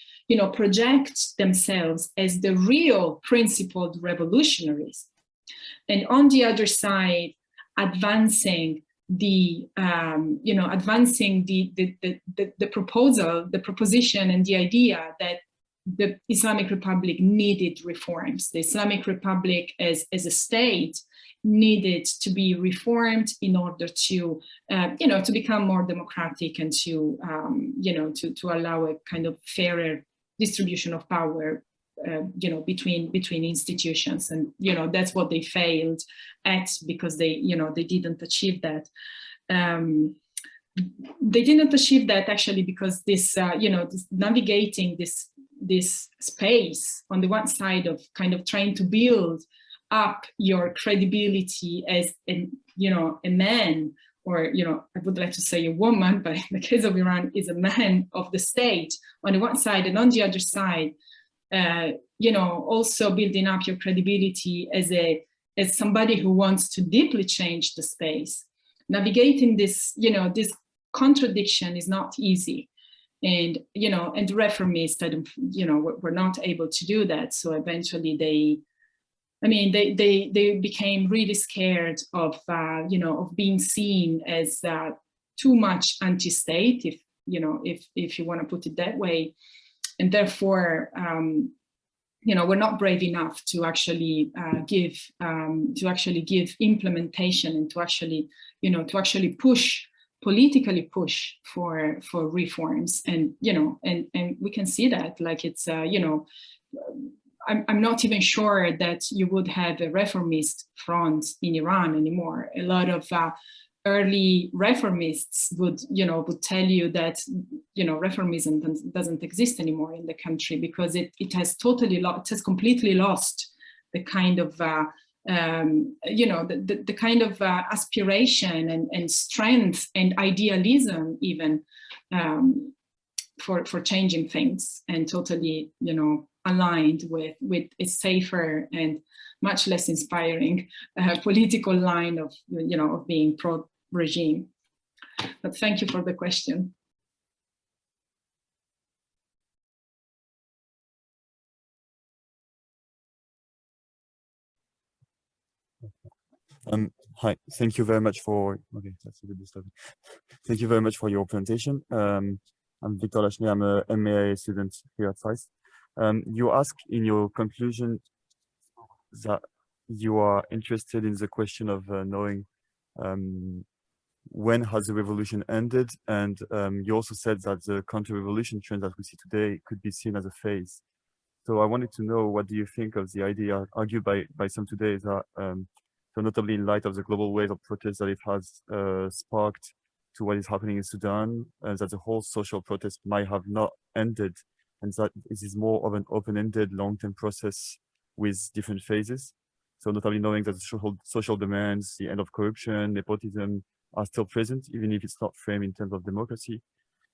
[SPEAKER 2] project themselves as the real principled revolutionaries, and on the other side, advancing the proposition and the idea that the Islamic Republic needed reforms. The Islamic Republic as a state needed to be reformed in order to, to become more democratic and to allow a kind of fairer distribution of power, between institutions. And, that's what they failed at, because they didn't achieve that. They didn't achieve that actually because this navigating this space on the one side of kind of trying to build up your credibility as a man, or I would like to say a woman, but in the case of Iran is a man of the state on the one side, and on the other side, also building up your credibility as somebody who wants to deeply change the space. Navigating this this contradiction is not easy. And and reformists, were not able to do that. So eventually they became really scared of of being seen as too much anti-state, if you want to put it that way, and therefore we're not brave enough to actually give implementation, and to actually politically push for reforms. And and we can see that, like, it's I'm not even sure that you would have a reformist front in Iran anymore. A lot of early reformists would tell you that reformism doesn't exist anymore in the country, because it has completely lost the kind of the kind of aspiration and strength and idealism even for changing things, and totally aligned with a safer and much less inspiring political line of of being pro-regime. But thank you for the question.
[SPEAKER 5] Hi, thank you very much for, okay, that's a bit disturbing. Thank you very much for your presentation. I'm Victor Lachny, I'm a MA student here at FICE. You ask in your conclusion that you are interested in the question of knowing when has the revolution ended, and you also said that the counter-revolution trend that we see today could be seen as a phase. So I wanted to know, what do you think of the idea argued by some today that so notably in light of the global wave of protests that it has sparked to what is happening in Sudan, that the whole social protest might have not ended, and that it is more of an open-ended long-term process with different phases. So notably knowing that the social demands, the end of corruption, nepotism are still present, even if it's not framed in terms of democracy.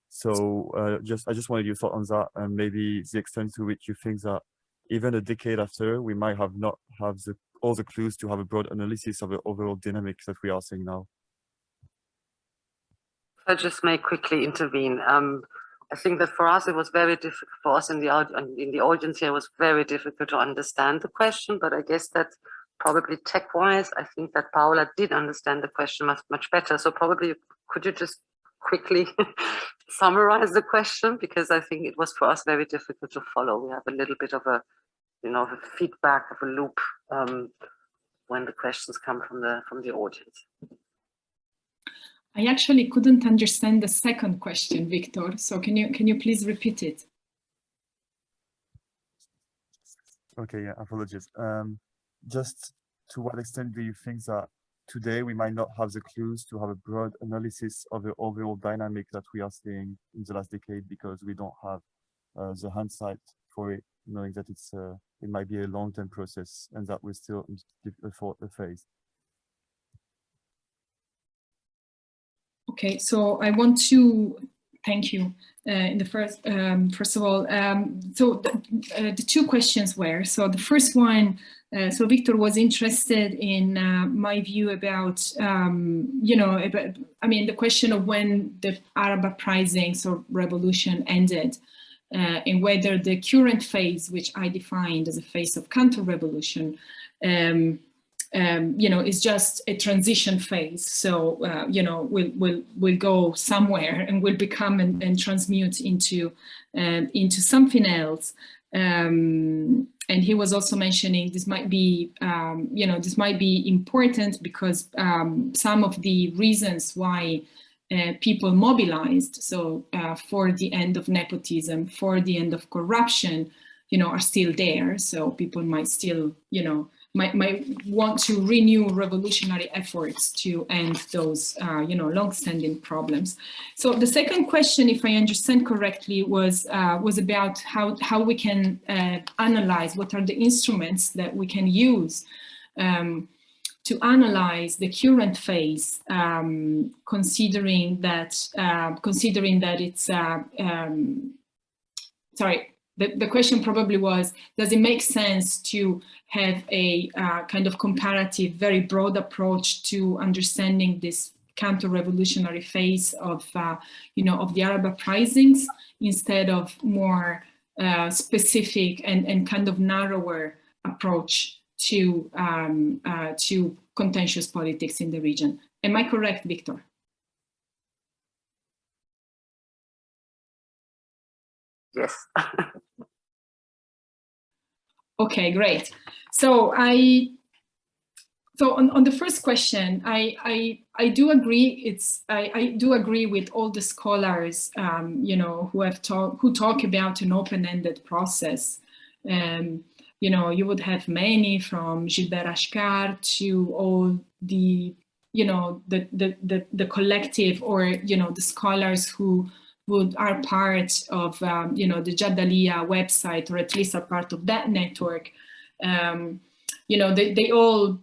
[SPEAKER 5] So I just wanted your thought on that, and maybe the extent to which you think that even a decade after, we might have not have all the clues to have a broad analysis of the overall dynamics that we are seeing now.
[SPEAKER 1] I just may quickly intervene. I think that for us, it was very difficult, for us in the audience here, it was very difficult to understand the question, but I guess that probably tech-wise, I think that Paola did understand the question much better. So probably, could you just quickly summarize the question? Because I think it was for us very difficult to follow. We have a little bit of a, a feedback of a loop when the questions come from the audience.
[SPEAKER 2] I actually couldn't understand the second question, Victor. So can you please repeat it?
[SPEAKER 5] Okay, yeah, apologies. Just to what extent do you think that today we might not have the clues to have a broad analysis of the overall dynamic that we are seeing in the last decade, because we don't have the hindsight for it, knowing that it might be a long-term process and that we're still in a phase.
[SPEAKER 2] Okay, so I want to thank you. In the first of all, so the two questions were, so the first one, so Victor was interested in my view about, you know, about, I mean, the question of when the Arab uprisings or revolution ended, and whether the current phase, which I defined as a phase of counter-revolution, you know, is just a transition phase. So, you know, we'll go somewhere and will become and transmute into something else. And he was also mentioning this might be, you know, this might be important because some of the reasons why people mobilized, so for the end of nepotism, for the end of corruption, you know, are still there. So people might still, you know, might want to renew revolutionary efforts to end those, you know, long-standing problems. So the second question, if I understand correctly, was about how we can analyze what are the instruments that we can use to analyze the current phase, considering that it's sorry. The question probably was, does it make sense to have a kind of comparative, very broad approach to understanding this counter-revolutionary phase of, you know, of the Arab uprisings instead of more specific and kind of narrower approach to contentious politics in the region? Am I correct, Victor?
[SPEAKER 1] Yes.
[SPEAKER 2] Okay, great. So on the first question, I do agree. I do agree with all the scholars, you know, who talk about an open-ended process. You know, you would have many from Gilbert Achcar to all the, you know, the collective, or, you know, the scholars who are part of, you know, the Jadalia website, or at least are part of that network. You know, they all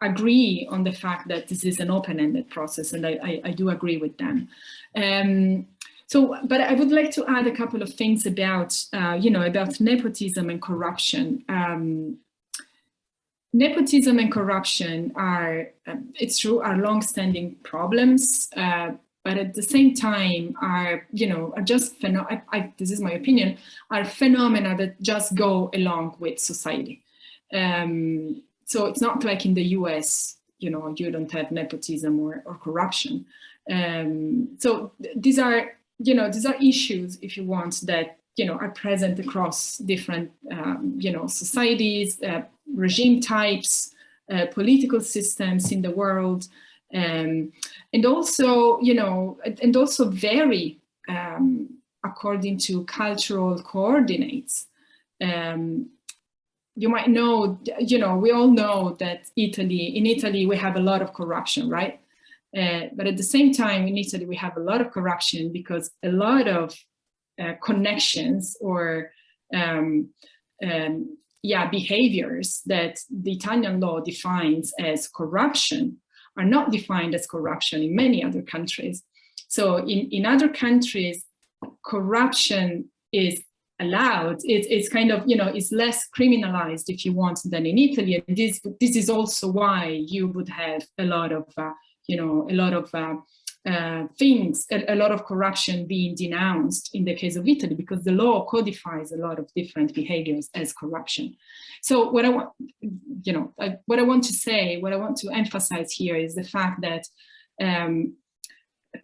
[SPEAKER 2] agree on the fact that this is an open-ended process, and I do agree with them. So, but I would like to add a couple of things about, you know, about nepotism and corruption. Nepotism and corruption are, it's true, are long-standing problems, but at the same time are, you know, are just, this is my opinion, are phenomena that just go along with society. So it's not like in the US, you know, you don't have nepotism or corruption. So these are, you know, these are issues, if you want, that, you know, are present across different, you know, societies, regime types, political systems in the world. And also, you know, and also vary according to cultural coordinates. You might know, you know, we all know that in Italy, we have a lot of corruption, right? But at the same time, in Italy, we have a lot of corruption because a lot of connections or behaviors that the Italian law defines as corruption are not defined as corruption in many other countries. So in other countries, corruption is allowed. It's kind of, you know, it's less criminalized, if you want, than in Italy. And this is also why you would have a lot of, you know, a lot of things, a lot of corruption being denounced in the case of Italy, because the law codifies a lot of different behaviors as corruption. So what I want, you know, what I want to say, what I want to emphasize here is the fact that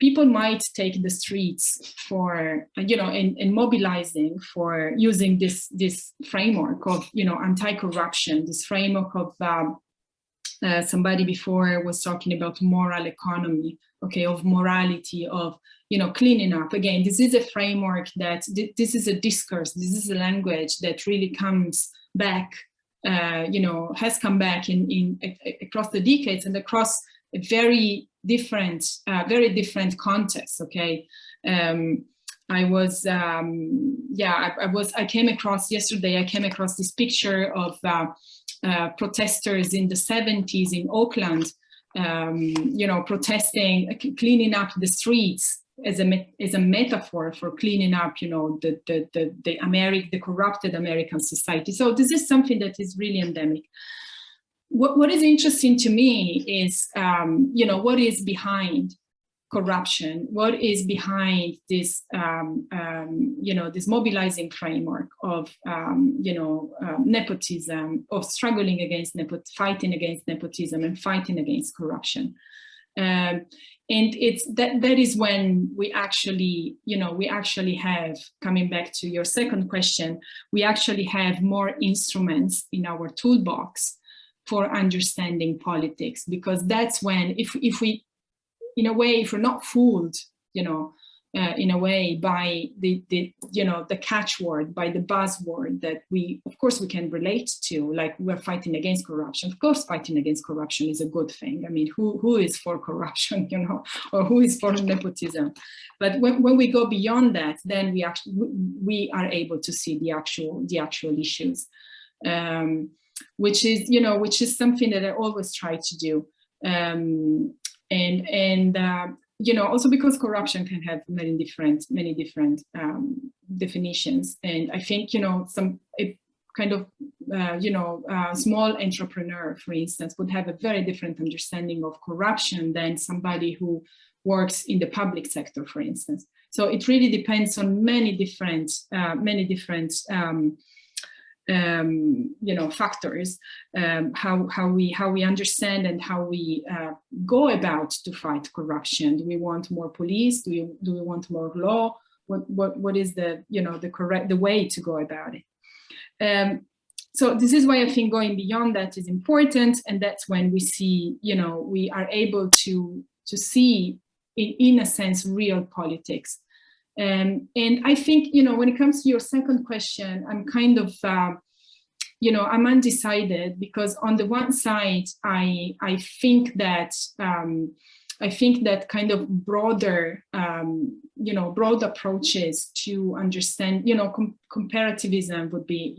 [SPEAKER 2] people might take the streets for, you know, in mobilizing for using this framework of, you know, anti-corruption, this framework of somebody before was talking about moral economy, okay, of morality, of, you know, cleaning up. Again, this is a framework that, this is a discourse, this is a language that really comes back, you know, has come back in across the decades and across a very different contexts, okay? I was, I came across yesterday, I came across this picture of protesters in the 70s in Auckland, protesting, cleaning up the streets as a metaphor for cleaning up, the corrupted American society. So this is something that is really endemic. What is interesting to me is, what is behind corruption? What is behind this, this mobilizing framework of, nepotism, of struggling against fighting against nepotism and fighting against corruption. And it's that is when we actually, have, coming back to your second question, we actually have more instruments in our toolbox for understanding politics, because that's when, if we, in a way, if we're not fooled, in a way by the catchword, by the buzzword that of course we can relate to, like we're fighting against corruption. Of course, fighting against corruption is a good thing. I mean, who is for corruption, or who is for nepotism? But when we go beyond that, then we are able to see the actual issues, which is something that I always try to do. Also because corruption can have many different definitions, and I think small entrepreneur, for instance, would have a very different understanding of corruption than somebody who works in the public sector, for instance. So it really depends on many different factors, how we understand and how we go about to fight corruption. Do we want more police? Do we want more law? What is the the way to go about it? So this is why I think going beyond that is important, and that's when we see, we are able to see in a sense real politics. And I think, when it comes to your second question, I'm kind of, I'm undecided, because on the one side, I think that kind of broader, broad approaches to understand, comparativism would be,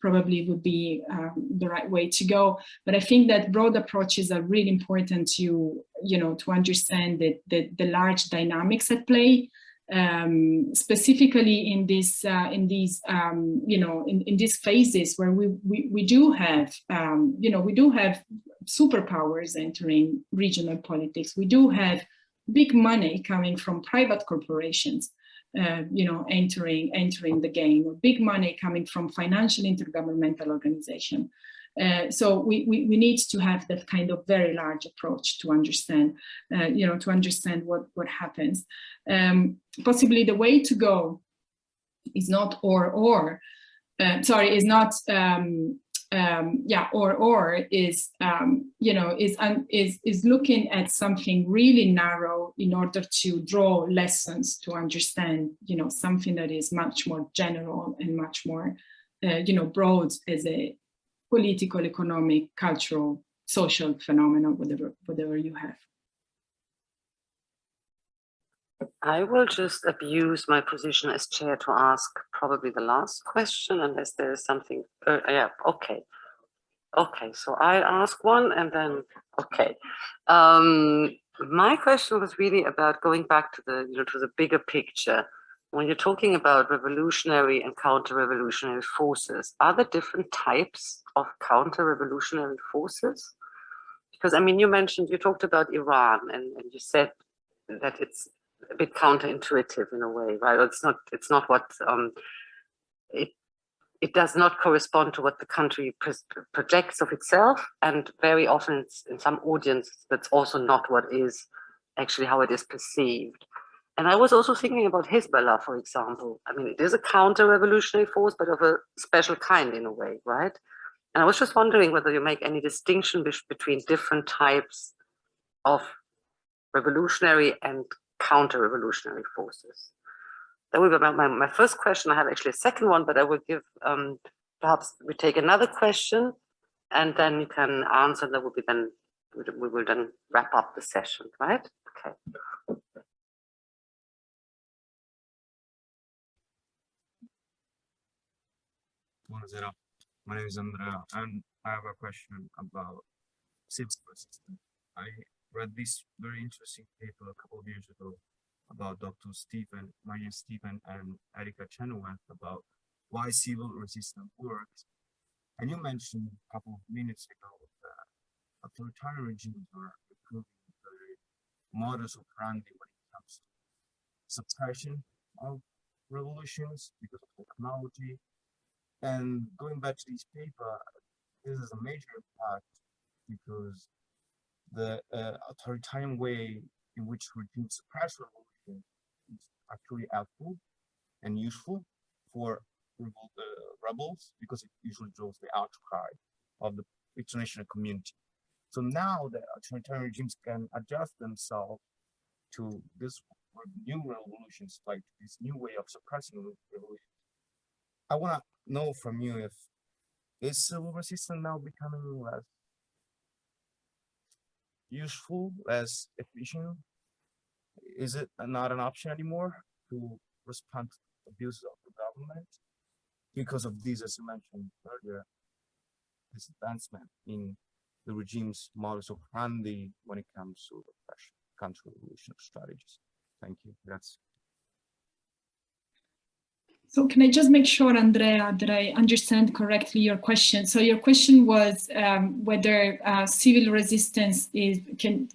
[SPEAKER 2] probably would be the right way to go. But I think that broad approaches are really important to, to understand the large dynamics at play. Specifically in these phases where we do have superpowers entering regional politics. We do have big money coming from private corporations, entering the game, or big money coming from financial intergovernmental organization. So we need to have that kind of very large approach to understand, what happens. Possibly the way to go is not is looking at something really narrow in order to draw lessons to understand, something that is much more general and much more, broad as a political, economic, cultural, social phenomenon, whatever you have.
[SPEAKER 1] I will just abuse my position as chair to ask probably the last question, unless there is something. Okay. So I'll ask one, and then okay. My question was really about going back to the bigger picture. When you're talking about revolutionary and counter-revolutionary forces, are there different types of counter-revolutionary forces? Because I mean, you talked about Iran, and you said that it's a bit counterintuitive in a way, right? It's not what it does not correspond to what the country projects of itself, and very often it's, in some audiences, that's also not what is actually how it is perceived. And I was also thinking about Hezbollah, for example. I mean, it is a counter-revolutionary force, but of a special kind in a way, right? And I was just wondering whether you make any distinction between different types of revolutionary and counter-revolutionary forces. That would be my first question. I have actually a second one, but I will give, perhaps we take another question and then you can answer. That will be then, we will then wrap up the session, right? Okay.
[SPEAKER 6] Buonasera. My name is Andrea, and I have a question about civil resistance. I read this very interesting paper a couple of years ago about Dr. Maria Stephen and Erika Chenoweth about why civil resistance works. And you mentioned a couple of minutes ago that authoritarian regimes are improving their modus operandi when it comes to suppression of revolutions because of technology. And going back to this paper, this is a major impact because the authoritarian way in which regimes suppress revolution is actually helpful and useful for rebels because it usually draws the outcry of the international community. So now the authoritarian regimes can adjust themselves to this new revolutions, like this new way of suppressing revolution. I want to know from you if is civil resistance now becoming less useful, less efficient? Is it not an option anymore to respond to abuses of the government because of this, as you mentioned earlier, this advancement in the regime's modus operandi when it comes to repression, counter-revolutionary strategies? Thank you. Grazie.
[SPEAKER 2] So can I just make sure, Andrea, that I understand correctly your question? So your question was whether civil resistance can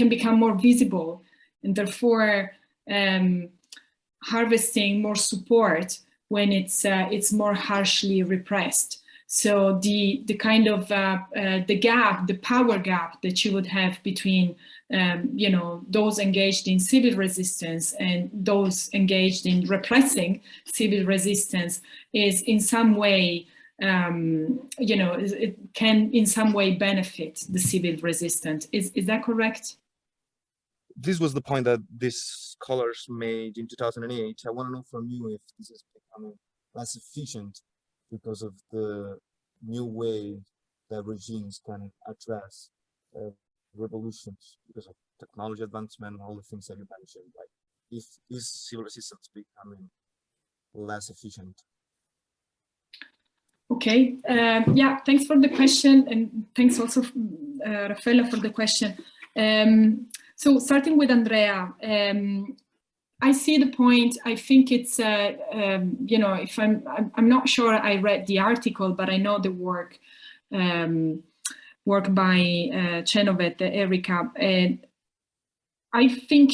[SPEAKER 2] become more visible, and therefore harvesting more support when it's more harshly repressed. So the kind of the power gap that you would have between those engaged in civil resistance and those engaged in repressing civil resistance is in some way, it can in some way benefit the civil resistance. Is that correct?
[SPEAKER 6] This was the point that these scholars made in 2008. I want to know from you if this is becoming less efficient because of the new way that regimes can address revolutions because of technology advancement and all the things that you mentioned. Like, if is civil resistance becoming less efficient?
[SPEAKER 2] Okay, yeah, thanks for the question, and thanks also, Raffaella, for the question. So starting with Andrea, I see the point. I think it's, if I'm not sure I read the article, but I know the work by Chenoweth, Erika. And I think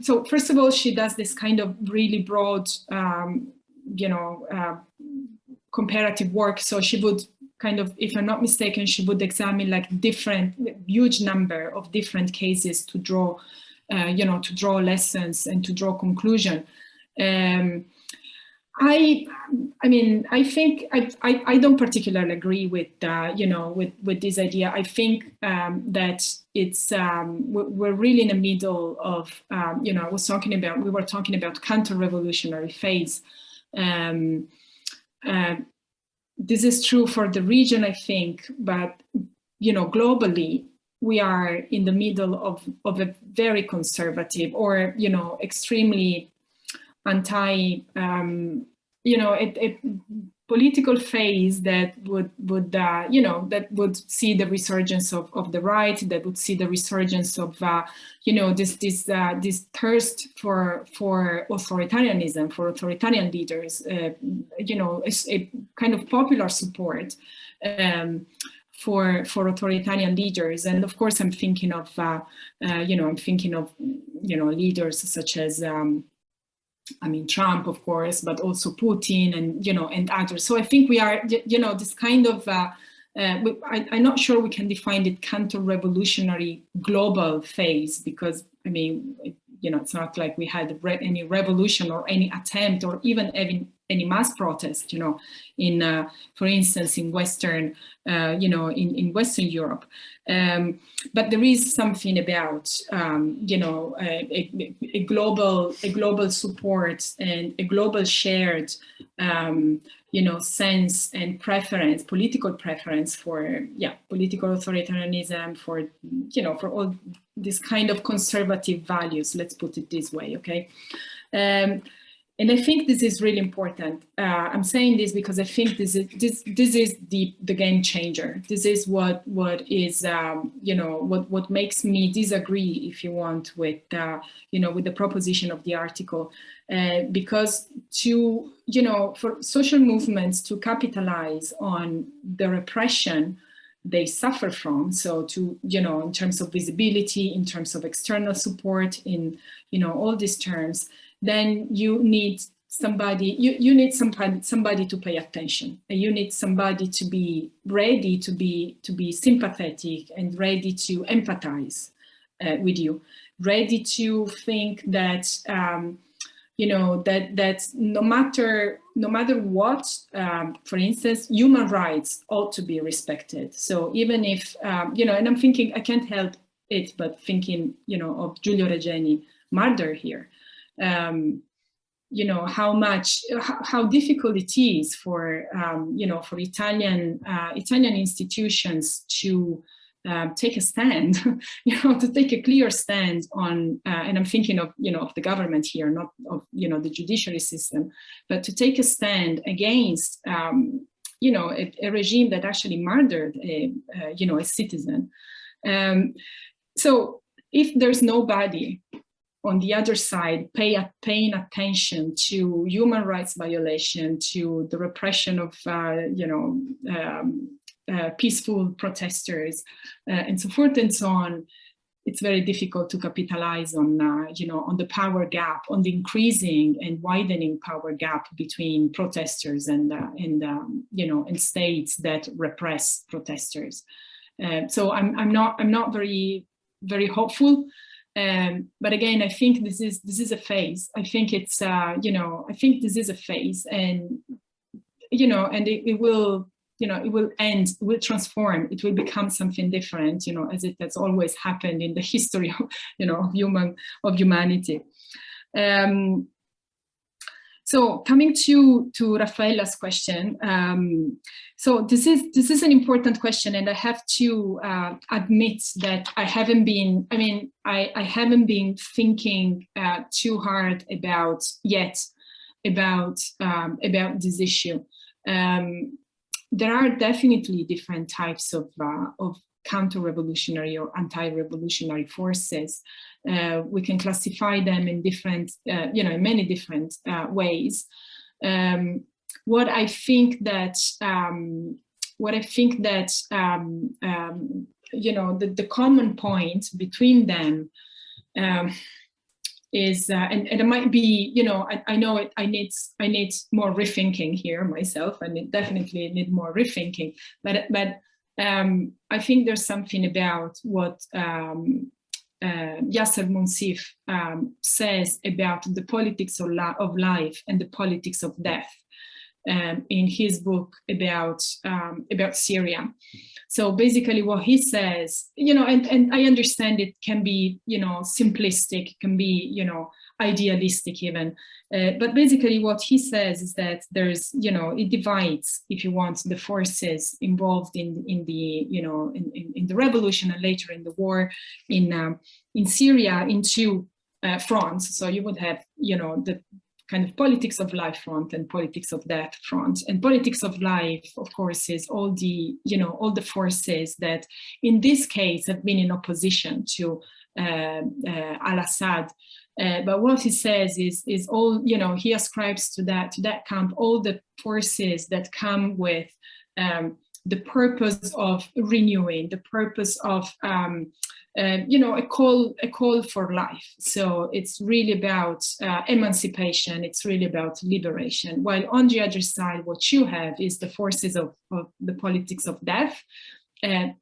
[SPEAKER 2] so first of all, she does this kind of really broad, comparative work. So she would kind of, if I'm not mistaken, she would examine like huge number of different cases to draw, to draw lessons and to draw conclusion. I think I don't particularly agree with with this idea. I think that it's we're really in the middle of we were talking about counter-revolutionary phase. This is true for the region, I think, but globally we are in the middle of a very conservative or extremely anti a political phase that would see the resurgence of the right, that would see the resurgence of this thirst for authoritarianism, for authoritarian leaders, a kind of popular support for authoritarian leaders. And of course I'm thinking of leaders such as Trump, of course, but also Putin and others. So I think we are, this kind of, I'm not sure we can define it counter-revolutionary global phase, because, it's not like we had any revolution or any attempt or even any mass protest, for instance, in Western, in Western Europe. But there is something about, a global support and a global shared, sense and preference, political preference for, political authoritarianism, for all this kind of conservative values, let's put it this way, okay? And I think this is really important. I'm saying this because I think this is the game changer. This is what is what makes me disagree, if you want, with with the proposition of the article, because for social movements to capitalize on the repression they suffer from, so to in terms of visibility, in terms of external support, in all these terms, then you need somebody, you need somebody to pay attention. You need somebody to be ready to be sympathetic and ready to empathize with you, ready to think that that no matter what, for instance, human rights ought to be respected. So even if and I'm thinking, I can't help it but thinking of Giulio Regeni murder here. How difficult it is for for Italian institutions to take a stand, to take a clear stand on, and I'm thinking of of the government here, not of the judiciary system, but to take a stand against a regime that actually murdered a citizen. So if there's nobody on the other side paying attention to human rights violation, to the repression of peaceful protesters, and so forth and so on, it's very difficult to capitalize on on the power gap, on the increasing and widening power gap between protesters and states that repress protesters. So I'm not very hopeful. But again, I think this is a phase. I think it's I think this is a phase, and and it will it will end, it will transform, it will become something different, as it has always happened in the history of of humanity. So coming to Raffaella's question, so this is an important question, and I have to admit that I haven't been thinking too hard about this issue. There are definitely different types of counter-revolutionary or anti-revolutionary forces. We can classify them in different, in many different ways. What I think that the common point between them is, and it might be, I know it. I need more rethinking here myself, and it definitely need more rethinking. But I think there's something about what Yasser Munsif says about the politics of life and the politics of death in his book about Syria. So basically what he says, and I understand it can be, simplistic, can be, idealistic even, but basically what he says is that there's, it divides, if you want, the forces involved in the revolution and later in the war in Syria into fronts. So you would have, the kind of politics of life front and politics of death front. And politics of life, of course, is all the forces that in this case have been in opposition to al-Assad. But what he says is all, he ascribes to that camp all the forces that come with the purpose of renewing, the purpose of a call for life. So it's really about emancipation. It's really about liberation. While on the other side, what you have is the forces of the politics of death, and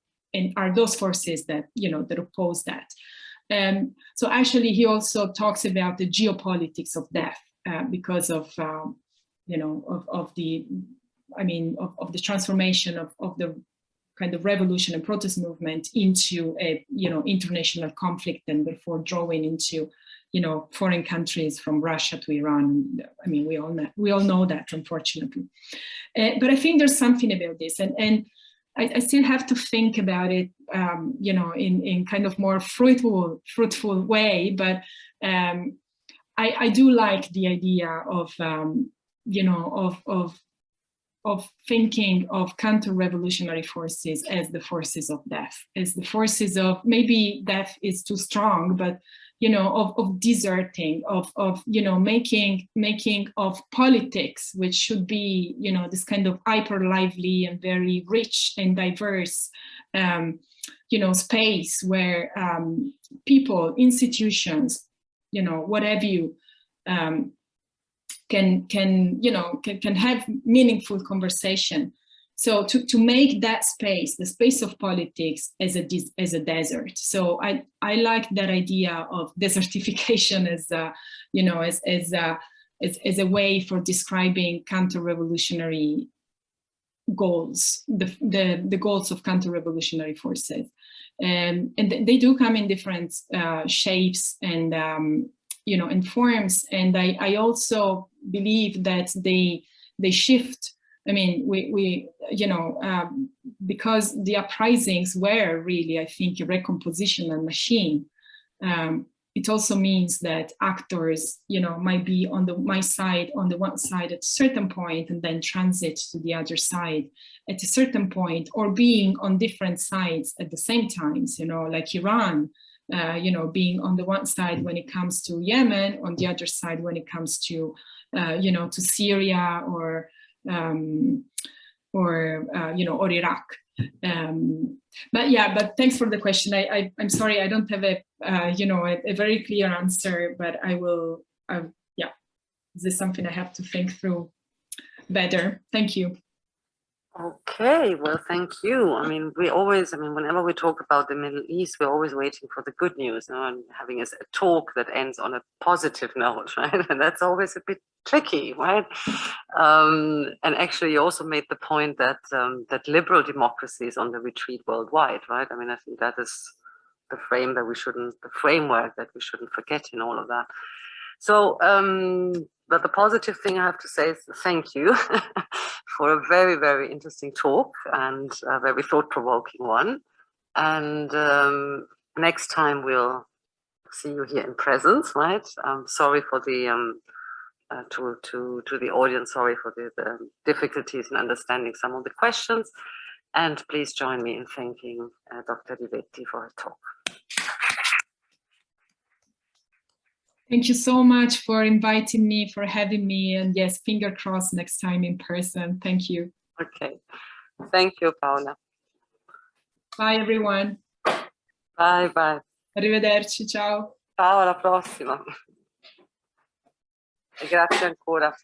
[SPEAKER 2] are those forces that that oppose that. So actually, he also talks about the geopolitics of death because of the transformation of the kind of revolution and protest movement into a international conflict, and therefore drawing into foreign countries from Russia to Iran. I mean, we all know that, unfortunately. But I think there's something about this, and I still have to think about it, in kind of more fruitful way. But I do like the idea of, you know, of thinking of counter-revolutionary forces as the forces of death, as the forces of, maybe death is too strong, but, you know, of deserting, of you know, making of politics, which should be, you know, this kind of hyper lively and very rich and diverse, you know, space where people, institutions, you know, what have you, can you know, can have meaningful conversation. So to make that space, the space of politics, as a desert. So I like that idea of desertification as you know, as a way for describing counter-revolutionary goals, the goals of counter-revolutionary forces, and they do come in different shapes and you know, and forms. And I also believe that they shift. I mean, we you know, because the uprisings were really, I think, a recompositional machine. It also means that actors, you know, might be on my side, on the one side at a certain point, and then transit to the other side at a certain point, or being on different sides at the same times, you know, like Iran, you know, being on the one side when it comes to Yemen, on the other side when it comes to, you know, to Syria or you know, or Iraq. But yeah, but thanks for the question. I'm sorry, I don't have a you know, a very clear answer, but I will. Yeah, this is something I have to think through better. Thank you.
[SPEAKER 1] Okay, well, thank you. I mean, whenever we talk about the Middle East, we're always waiting for the good news, you know, and having a talk that ends on a positive note, right? And that's always a bit tricky, right? And actually, you also made the point that that liberal democracy is on the retreat worldwide, right? I mean, I think that is the framework that we shouldn't forget in all of that. So, but the positive thing I have to say is thank you for a very, very interesting talk and a very thought-provoking one. And next time we'll see you here in presence, right? Sorry for the to the audience. Sorry for the difficulties in understanding some of the questions. And please join me in thanking Dr. Rivetti for her talk.
[SPEAKER 2] Thank you so much for inviting me, for having me, and yes, finger crossed next time in person. Thank you.
[SPEAKER 1] Okay. Thank you, Paola.
[SPEAKER 2] Bye, everyone.
[SPEAKER 1] Bye, bye.
[SPEAKER 2] Arrivederci, ciao.
[SPEAKER 1] Ciao, alla prossima. E grazie ancora.